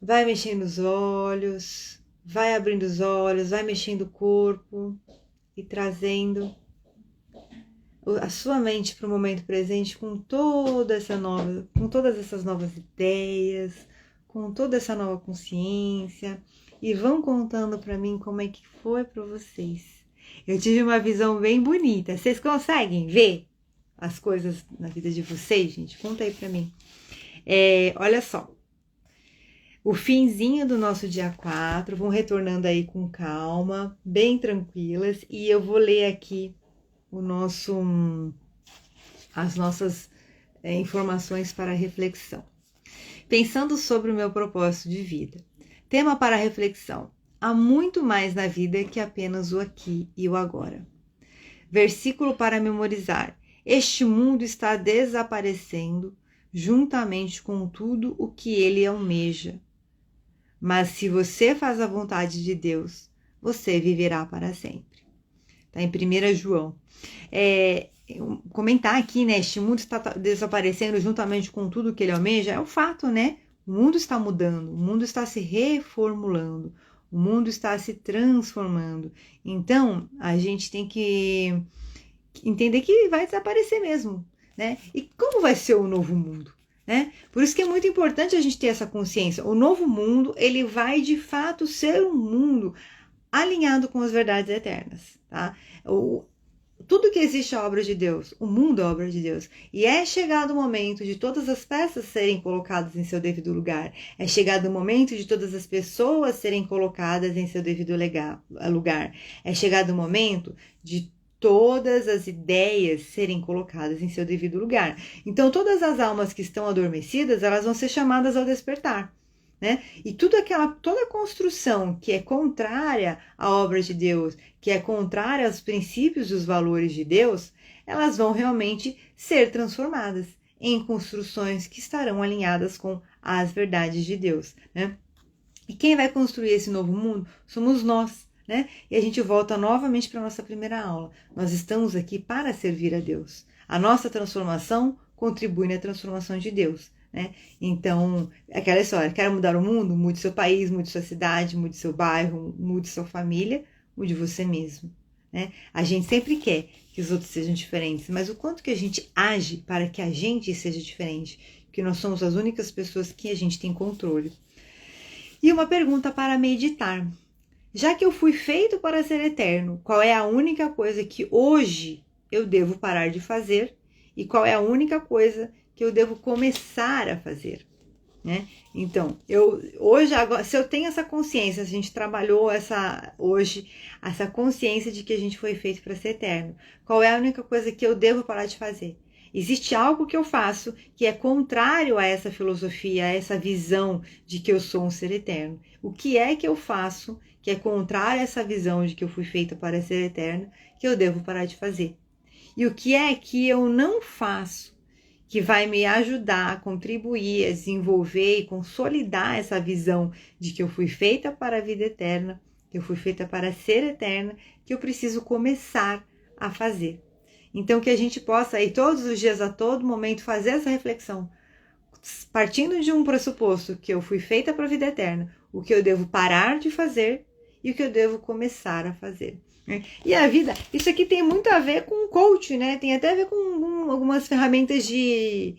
Speaker 1: Vai mexendo os olhos, vai abrindo os olhos, vai mexendo o corpo e trazendo a sua mente para o momento presente com todas essas novas ideias, com toda essa nova consciência, e vão contando para mim como é que foi para vocês. Eu tive uma visão bem bonita. Vocês conseguem ver as coisas na vida de vocês, gente? Conta aí para mim. Olha só. O finzinho do nosso dia 4, vão retornando aí com calma, bem tranquilas, e eu vou ler aqui as nossas informações para reflexão. Pensando sobre o meu propósito de vida. Tema para reflexão. Há muito mais na vida que apenas o aqui e o agora. Versículo para memorizar. Este mundo está desaparecendo juntamente com tudo o que ele almeja. Mas se você faz a vontade de Deus, você viverá para sempre. Está em 1 João. Comentar aqui, né? Este mundo está desaparecendo juntamente com tudo que ele almeja, é um fato, né? O mundo está mudando, o mundo está se reformulando, o mundo está se transformando. Então, a gente tem que entender que vai desaparecer mesmo, né? E como vai ser o novo mundo? Né? Por isso que é muito importante a gente ter essa consciência. O novo mundo, ele vai de fato ser um mundo alinhado com as verdades eternas. Tá? Tudo que existe é obra de Deus, o mundo é obra de Deus. E é chegado o momento de todas as peças serem colocadas em seu devido lugar. É chegado o momento de todas as pessoas serem colocadas em seu devido lugar. É chegado o momento de todas as ideias serem colocadas em seu devido lugar. Então, todas as almas que estão adormecidas, elas vão ser chamadas ao despertar, né? E toda a construção que é contrária à obra de Deus, que é contrária aos princípios e os valores de Deus, elas vão realmente ser transformadas em construções que estarão alinhadas com as verdades de Deus, né? E quem vai construir esse novo mundo somos nós. Né? E a gente volta novamente para a nossa primeira aula. Nós estamos aqui para servir a Deus. A nossa transformação contribui na transformação de Deus. Né? Então, aquela história, quer mudar o mundo? Mude seu país, mude sua cidade, mude seu bairro, mude sua família, mude você mesmo. Né? A gente sempre quer que os outros sejam diferentes, mas o quanto que a gente age para que a gente seja diferente? Porque nós somos as únicas pessoas que a gente tem controle. E uma pergunta para meditar. Já que eu fui feito para ser eterno, qual é a única coisa que hoje eu devo parar de fazer? E qual é a única coisa que eu devo começar a fazer? Né? Então, agora, se eu tenho essa consciência, a gente trabalhou hoje essa consciência de que a gente foi feito para ser eterno, qual é a única coisa que eu devo parar de fazer? Existe algo que eu faço que é contrário a essa filosofia, a essa visão de que eu sou um ser eterno. O que é que eu faço que é contrário a essa visão de que eu fui feita para ser eterno, que eu devo parar de fazer? E o que é que eu não faço que vai me ajudar a contribuir, a desenvolver e consolidar essa visão de que eu fui feita para a vida eterna, que eu fui feita para ser eterna, que eu preciso começar a fazer? Então, que a gente possa aí todos os dias, a todo momento, fazer essa reflexão, partindo de um pressuposto que eu fui feita para a vida eterna, o que eu devo parar de fazer e o que eu devo começar a fazer. E a vida, isso aqui tem muito a ver com coach, né? Tem até a ver com algumas ferramentas de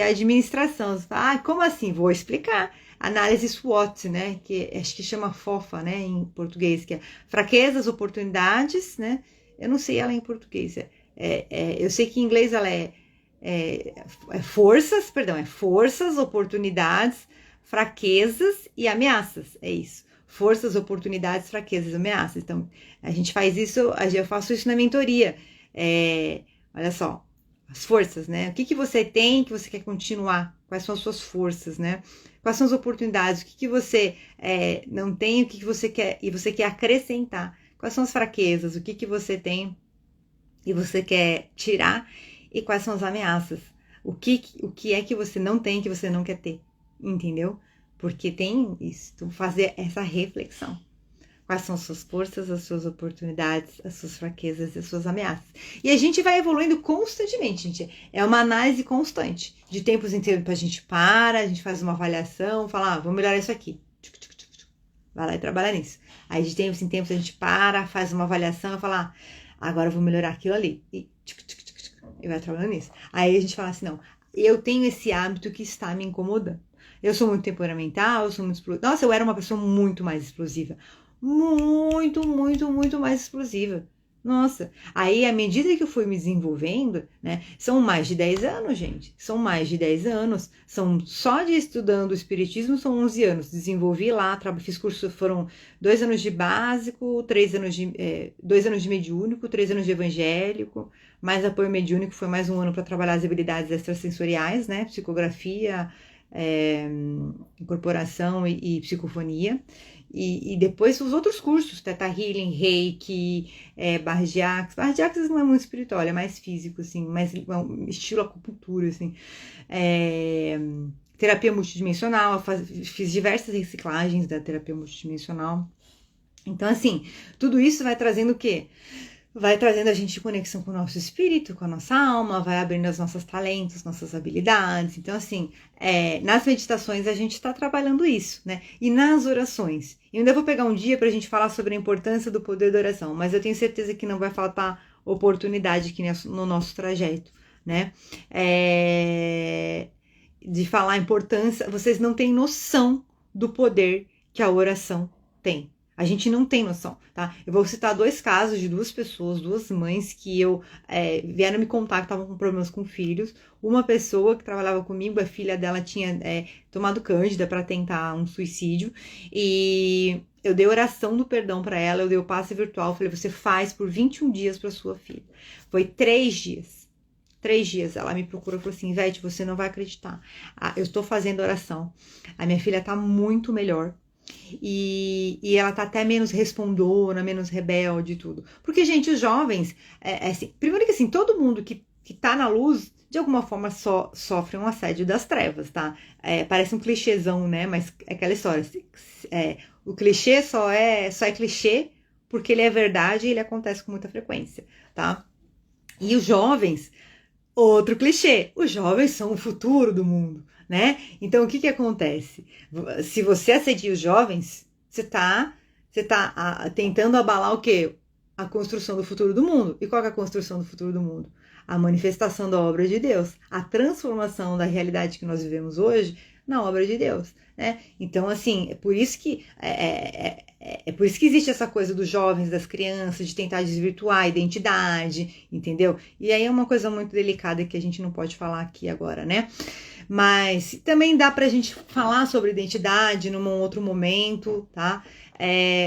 Speaker 1: administração. Como assim? Vou explicar. Análise SWOT, né? Que acho que chama FOFA, né? Em português, que é fraquezas, oportunidades, né? Eu não sei ela em português. Eu sei que em inglês ela é forças, oportunidades, fraquezas e ameaças. É isso. Forças, oportunidades, fraquezas, ameaças. Então, a gente faz isso, eu faço isso na mentoria. Olha só, as forças, né? O que você tem que você quer continuar? Quais são as suas forças, né? Quais são as oportunidades? O que você não tem? O que você quer e você quer acrescentar? Quais são as fraquezas? O que você tem e você quer tirar? E quais são as ameaças? O que é que você não tem que você não quer ter? Entendeu? Porque tem isso. Então, fazer essa reflexão. Quais são as suas forças, as suas oportunidades, as suas fraquezas e as suas ameaças. E a gente vai evoluindo constantemente, gente. É uma análise constante. De tempos em tempos a gente para, a gente faz uma avaliação, fala, vou melhorar isso aqui. Vai lá e trabalha nisso. Aí de tempos em tempos a gente para, faz uma avaliação e fala, agora eu vou melhorar aquilo ali. E vai trabalhando nisso. Aí a gente fala assim, não, eu tenho esse hábito que está me incomodando. Eu sou muito temperamental, eu sou muito explosiva. Nossa, eu era uma pessoa muito mais explosiva. Muito, muito, muito mais explosiva. Nossa, aí à medida que eu fui me desenvolvendo, né, são mais de 10 anos, gente, são mais de 10 anos, são só de estudando o espiritismo, são 11 anos, desenvolvi lá, fiz curso, foram 2 anos de básico, 2 anos de mediúnico, 3 anos de evangélico, mais apoio mediúnico, foi mais um ano para trabalhar as habilidades extrasensoriais, né, psicografia, incorporação e psicofonia. E depois os outros cursos, Theta Healing, Reiki, Barra de Axis. Barra de Axis não é muito espiritual, é mais físico, assim, mais estilo acupuntura, assim. Terapia multidimensional, fiz diversas reciclagens da terapia multidimensional. Então, assim, tudo isso vai trazendo o quê? Vai trazendo a gente de conexão com o nosso espírito, com a nossa alma, vai abrindo os nossos talentos, nossas habilidades. Então, assim, nas meditações a gente está trabalhando isso, né? E nas orações. Eu ainda vou pegar um dia para a gente falar sobre a importância do poder da oração, mas eu tenho certeza que não vai faltar oportunidade aqui no nosso trajeto, né? De falar a importância, vocês não têm noção do poder que a oração tem. A gente não tem noção, tá? Eu vou citar 2 casos de 2 pessoas, 2 mães que vieram me contar que estavam com problemas com filhos. Uma pessoa que trabalhava comigo, a filha dela tinha tomado cândida para tentar um suicídio. E eu dei oração do perdão para ela, eu dei o passe virtual, falei, você faz por 21 dias para sua filha. Foi 3 dias. 3 dias, ela me procurou e falou assim, Ivete, você não vai acreditar. Eu estou fazendo oração. A minha filha tá muito melhor. E ela tá até menos respondona, menos rebelde e tudo. Porque, gente, os jovens, assim, primeiro que assim, todo mundo que tá na luz, de alguma forma sofre um assédio das trevas, tá? Parece um clichêzão, né? Mas é aquela história. O clichê só é clichê porque ele é verdade e ele acontece com muita frequência, tá? E os jovens, outro clichê, os jovens são o futuro do mundo, né? Então, o que acontece? Se você assedia os jovens, você tá tentando abalar o quê? A construção do futuro do mundo. E qual é a construção do futuro do mundo? A manifestação da obra de Deus, a transformação da realidade que nós vivemos hoje na obra de Deus, né? Então, assim, é por isso que existe essa coisa dos jovens, das crianças, de tentar desvirtuar a identidade, entendeu? E aí é uma coisa muito delicada que a gente não pode falar aqui agora, né? Mas também dá pra gente falar sobre identidade num outro momento, tá?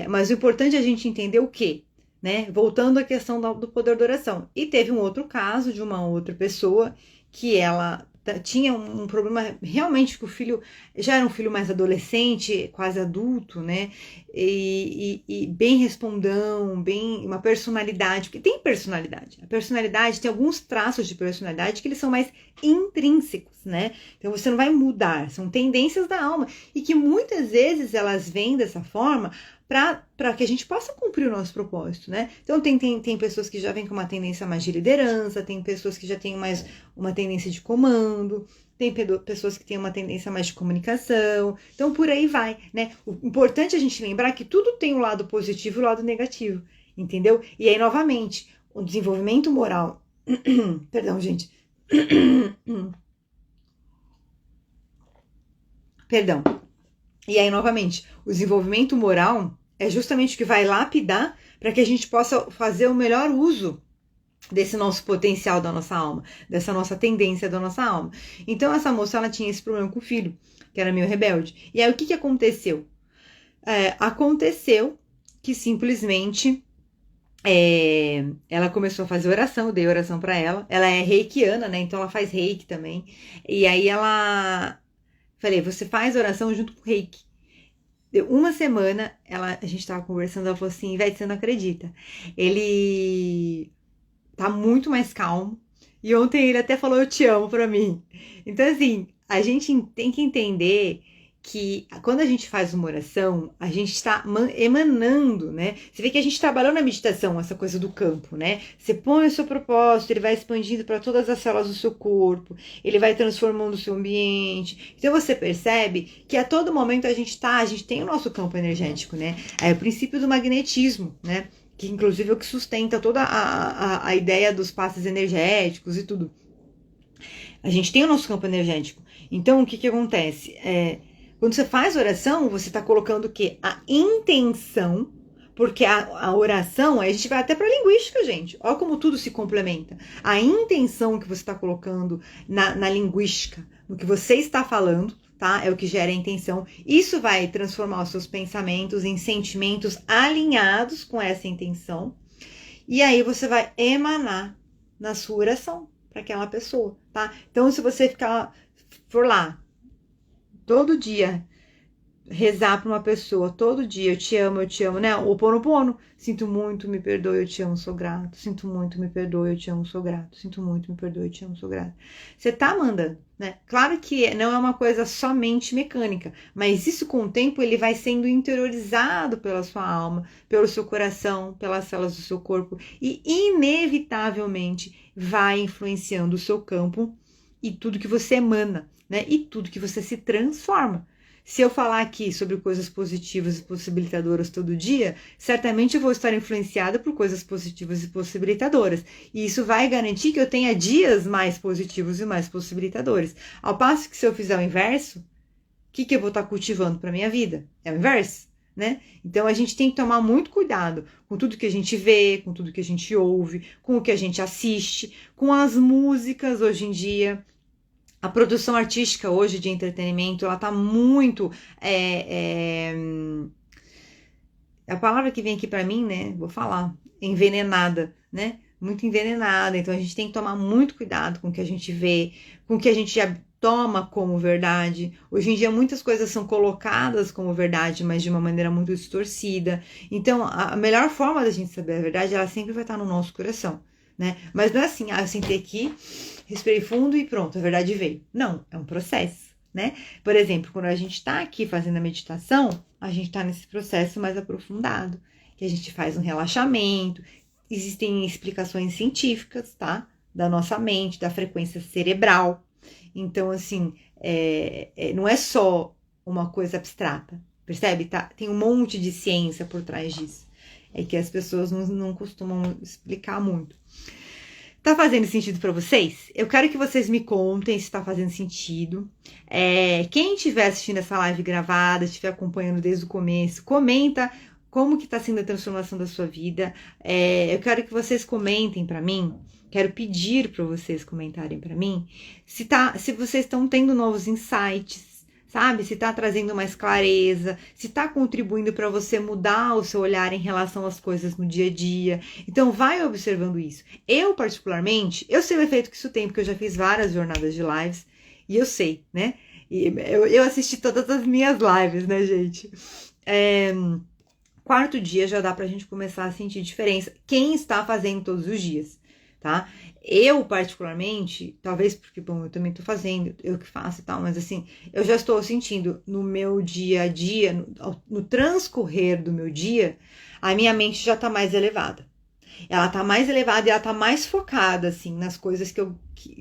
Speaker 1: Mas o importante é a gente entender o quê? Né? Voltando à questão do poder da oração. E teve um outro caso de uma outra pessoa que ela tinha um problema realmente que o filho já era um filho mais adolescente, quase adulto, né? E bem respondão, bem uma personalidade, porque tem personalidade. A personalidade tem alguns traços de personalidade que eles são mais intrínsecos, né? Então você não vai mudar, são tendências da alma e que muitas vezes elas vêm dessa forma para que a gente possa cumprir o nosso propósito, né? Então tem pessoas que já vêm com uma tendência mais de liderança, tem pessoas que já têm mais uma tendência de comando, tem pessoas que têm uma tendência mais de comunicação, então por aí vai, né? O importante é a gente lembrar que tudo tem um lado positivo e um lado negativo, entendeu? E aí, novamente, o desenvolvimento moral... Perdão, gente. Perdão. E aí, novamente, o desenvolvimento moral é justamente o que vai lapidar para que a gente possa fazer o melhor uso desse nosso potencial da nossa alma, dessa nossa tendência da nossa alma. Então, essa moça, ela tinha esse problema com o filho, que era meio rebelde. E aí, o que aconteceu? Aconteceu que simplesmente ela começou a fazer oração, eu dei oração para ela. Ela é reikiana, né? Então, ela faz reiki também. E aí, falei, você faz oração junto com o reiki. Deu uma semana, a gente tava conversando, ela falou assim, Ivete, você não acredita. Ele tá muito mais calmo. E ontem ele até falou, eu te amo pra mim. Então, assim, a gente tem que entender que quando a gente faz uma oração, a gente está emanando, né? Você vê que a gente trabalhou na meditação, essa coisa do campo, né? Você põe o seu propósito, ele vai expandindo para todas as células do seu corpo, ele vai transformando o seu ambiente. Então você percebe que a todo momento a gente tem o nosso campo energético, né? É o princípio do magnetismo, né? Que inclusive é o que sustenta toda a ideia dos passes energéticos e tudo. A gente tem o nosso campo energético. Então o que acontece? Quando você faz oração, você está colocando o quê? A intenção, porque a oração, a gente vai até para a linguística, gente. Olha como tudo se complementa. A intenção que você está colocando na linguística, no que você está falando, tá? É o que gera a intenção. Isso vai transformar os seus pensamentos em sentimentos alinhados com essa intenção. E aí você vai emanar na sua oração para aquela pessoa, tá? Então, se você for lá, todo dia, rezar para uma pessoa, todo dia, eu te amo, né? O Ho'oponopono, sinto muito, me perdoe, eu te amo, sou grato. Sinto muito, me perdoe, eu te amo, sou grato. Sinto muito, me perdoe, eu te amo, sou grato. Você tá mandando, né? Claro que não é uma coisa somente mecânica, mas isso com o tempo ele vai sendo interiorizado pela sua alma, pelo seu coração, pelas células do seu corpo e inevitavelmente vai influenciando o seu campo e tudo que você emana, né? E tudo que você se transforma. Se eu falar aqui sobre coisas positivas e possibilitadoras todo dia, certamente eu vou estar influenciada por coisas positivas e possibilitadoras. E isso vai garantir que eu tenha dias mais positivos e mais possibilitadores. Ao passo que se eu fizer o inverso, o que eu vou estar cultivando para minha vida? É o inverso, né? Então a gente tem que tomar muito cuidado com tudo que a gente vê, com tudo que a gente ouve, com o que a gente assiste, com as músicas hoje em dia. A produção artística hoje de entretenimento, ela tá muito... a palavra que vem aqui pra mim, né? Vou falar. Envenenada, né? Muito envenenada. Então, a gente tem que tomar muito cuidado com o que a gente vê, com o que a gente já toma como verdade. Hoje em dia, muitas coisas são colocadas como verdade, mas de uma maneira muito distorcida. Então, a melhor forma da gente saber a verdade, ela sempre vai estar no nosso coração, né? Mas não é assim, eu sentei aqui, respirei fundo e pronto, a verdade veio. Não, é um processo, né? Por exemplo, quando a gente está aqui fazendo a meditação, a gente está nesse processo mais aprofundado, que a gente faz um relaxamento, existem explicações científicas, tá? Da nossa mente, da frequência cerebral. Então, assim, não é só uma coisa abstrata, percebe? Tá? Tem um monte de ciência por trás disso. É que as pessoas não costumam explicar muito. Tá fazendo sentido para vocês? Eu quero que vocês me contem se tá fazendo sentido. Quem estiver assistindo essa live gravada, estiver acompanhando desde o começo, comenta como que tá sendo a transformação da sua vida. Eu quero que vocês comentem para mim. Quero pedir para vocês comentarem para mim se vocês estão tendo novos insights, sabe? Se tá trazendo mais clareza, se tá contribuindo para você mudar o seu olhar em relação às coisas no dia a dia. Então, vai observando isso. Eu, particularmente, eu sei o efeito que isso tem, porque eu já fiz várias jornadas de lives e eu sei, né? E eu assisti todas as minhas lives, né, gente? Quarto dia já dá pra gente começar a sentir diferença. Quem está fazendo todos os dias, tá? Eu, particularmente, talvez porque, bom, eu também tô fazendo, eu que faço e tal, mas assim, eu já estou sentindo no meu dia a dia, no transcorrer do meu dia, a minha mente já tá mais elevada. Ela tá mais elevada e ela tá mais focada, assim, nas coisas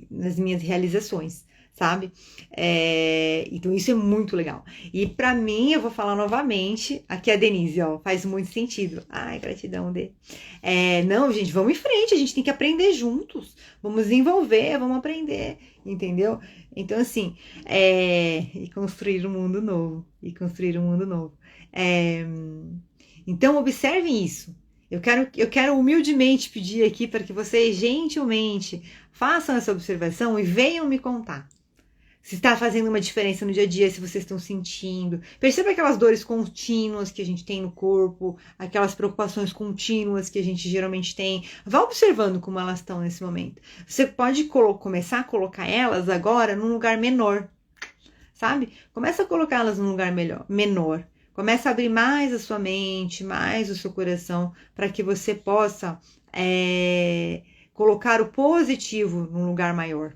Speaker 1: nas minhas realizações, sabe? Então isso é muito legal. E pra mim, eu vou falar novamente, aqui é a Denise, ó, faz muito sentido. Ai, gratidão, Dê. Não, gente, vamos em frente, a gente tem que aprender juntos. Vamos desenvolver, vamos aprender, entendeu? Então, assim, e construir um mundo novo. E construir um mundo novo. Então, observem isso. Eu quero humildemente pedir aqui para que vocês gentilmente façam essa observação e venham me contar. Se está fazendo uma diferença no dia a dia, se vocês estão sentindo. Perceba aquelas dores contínuas que a gente tem no corpo, aquelas preocupações contínuas que a gente geralmente tem. Vá observando como elas estão nesse momento. Você pode começar a colocar elas agora num lugar menor, sabe? Começa a colocá-las num lugar menor. Começa a abrir mais a sua mente, mais o seu coração, para que você possa colocar o positivo num lugar maior.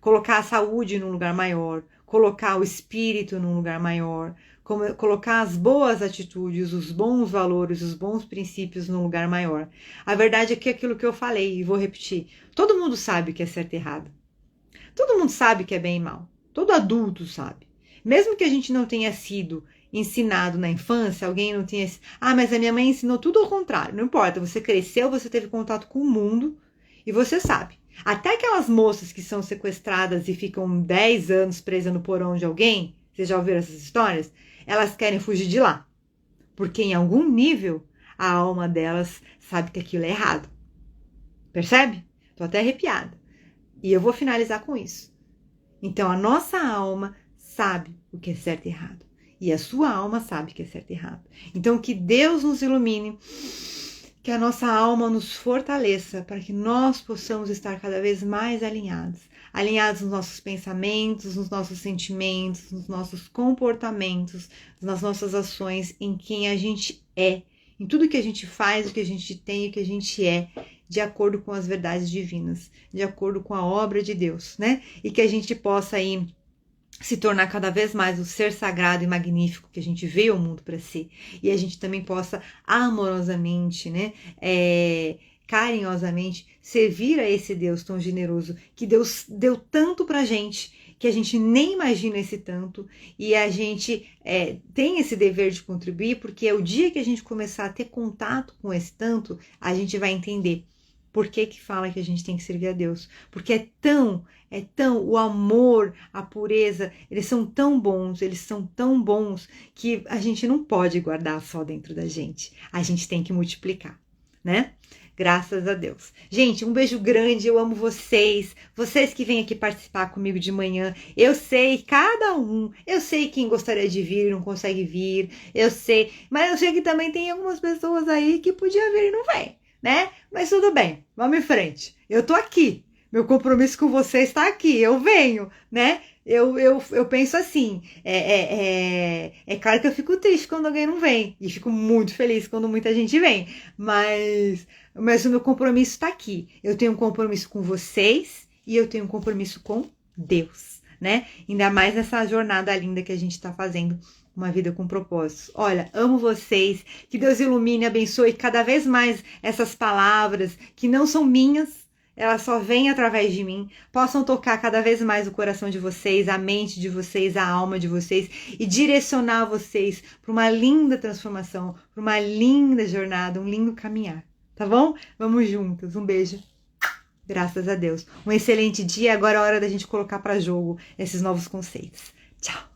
Speaker 1: Colocar a saúde num lugar maior. Colocar o espírito num lugar maior. Colocar as boas atitudes, os bons valores, os bons princípios num lugar maior. A verdade é que aquilo que eu falei, e vou repetir, todo mundo sabe o que é certo e errado. Todo mundo sabe o que é bem e mal. Todo adulto sabe. Mesmo que a gente não tenha sido ensinado na infância, alguém não tinha... mas a minha mãe ensinou tudo ao contrário. Não importa, você cresceu, você teve contato com o mundo e você sabe. Até aquelas moças que são sequestradas e ficam 10 anos presas no porão de alguém, vocês já ouviram essas histórias? Elas querem fugir de lá. Porque em algum nível, a alma delas sabe que aquilo é errado. Percebe? Tô até arrepiada. E eu vou finalizar com isso. Então, a nossa alma sabe o que é certo e errado. E a sua alma sabe que é certo e errado. Então, que Deus nos ilumine, que a nossa alma nos fortaleça, para que nós possamos estar cada vez mais alinhados. Alinhados nos nossos pensamentos, nos nossos sentimentos, nos nossos comportamentos, nas nossas ações, em quem a gente é. Em tudo que a gente faz, o que a gente tem, o que a gente é, de acordo com as verdades divinas, de acordo com a obra de Deus, né? E que a gente possa aí se tornar cada vez mais o ser sagrado e magnífico que a gente veio ao mundo para ser. E a gente também possa amorosamente, né, carinhosamente servir a esse Deus tão generoso, que Deus deu tanto pra gente, que a gente nem imagina esse tanto, e a gente tem esse dever de contribuir, porque é o dia que a gente começar a ter contato com esse tanto, a gente vai entender por que fala que a gente tem que servir a Deus. Porque é tão, o amor, a pureza, eles são tão bons que a gente não pode guardar só dentro da gente. A gente tem que multiplicar, né? Graças a Deus. Gente, um beijo grande, eu amo vocês. Vocês que vêm aqui participar comigo de manhã. Eu sei, eu sei quem gostaria de vir e não consegue vir. Eu sei, mas eu sei que também tem algumas pessoas aí que podiam vir e não vêm, né? Mas tudo bem, vamos em frente. Eu tô aqui, meu compromisso com você está aqui, eu venho, né? Eu penso assim, é claro que eu fico triste quando alguém não vem, e fico muito feliz quando muita gente vem, mas o meu compromisso está aqui. Eu tenho um compromisso com vocês e eu tenho um compromisso com Deus, né? Ainda mais nessa jornada linda que a gente está fazendo, uma vida com propósitos. Olha, amo vocês, que Deus ilumine e abençoe cada vez mais essas palavras que não são minhas, elas só vêm através de mim, possam tocar cada vez mais o coração de vocês, a mente de vocês, a alma de vocês e direcionar vocês para uma linda transformação, para uma linda jornada, um lindo caminhar, tá bom? Vamos juntos, um beijo. Graças a Deus. Um excelente dia, agora é hora da gente colocar para jogo esses novos conceitos. Tchau!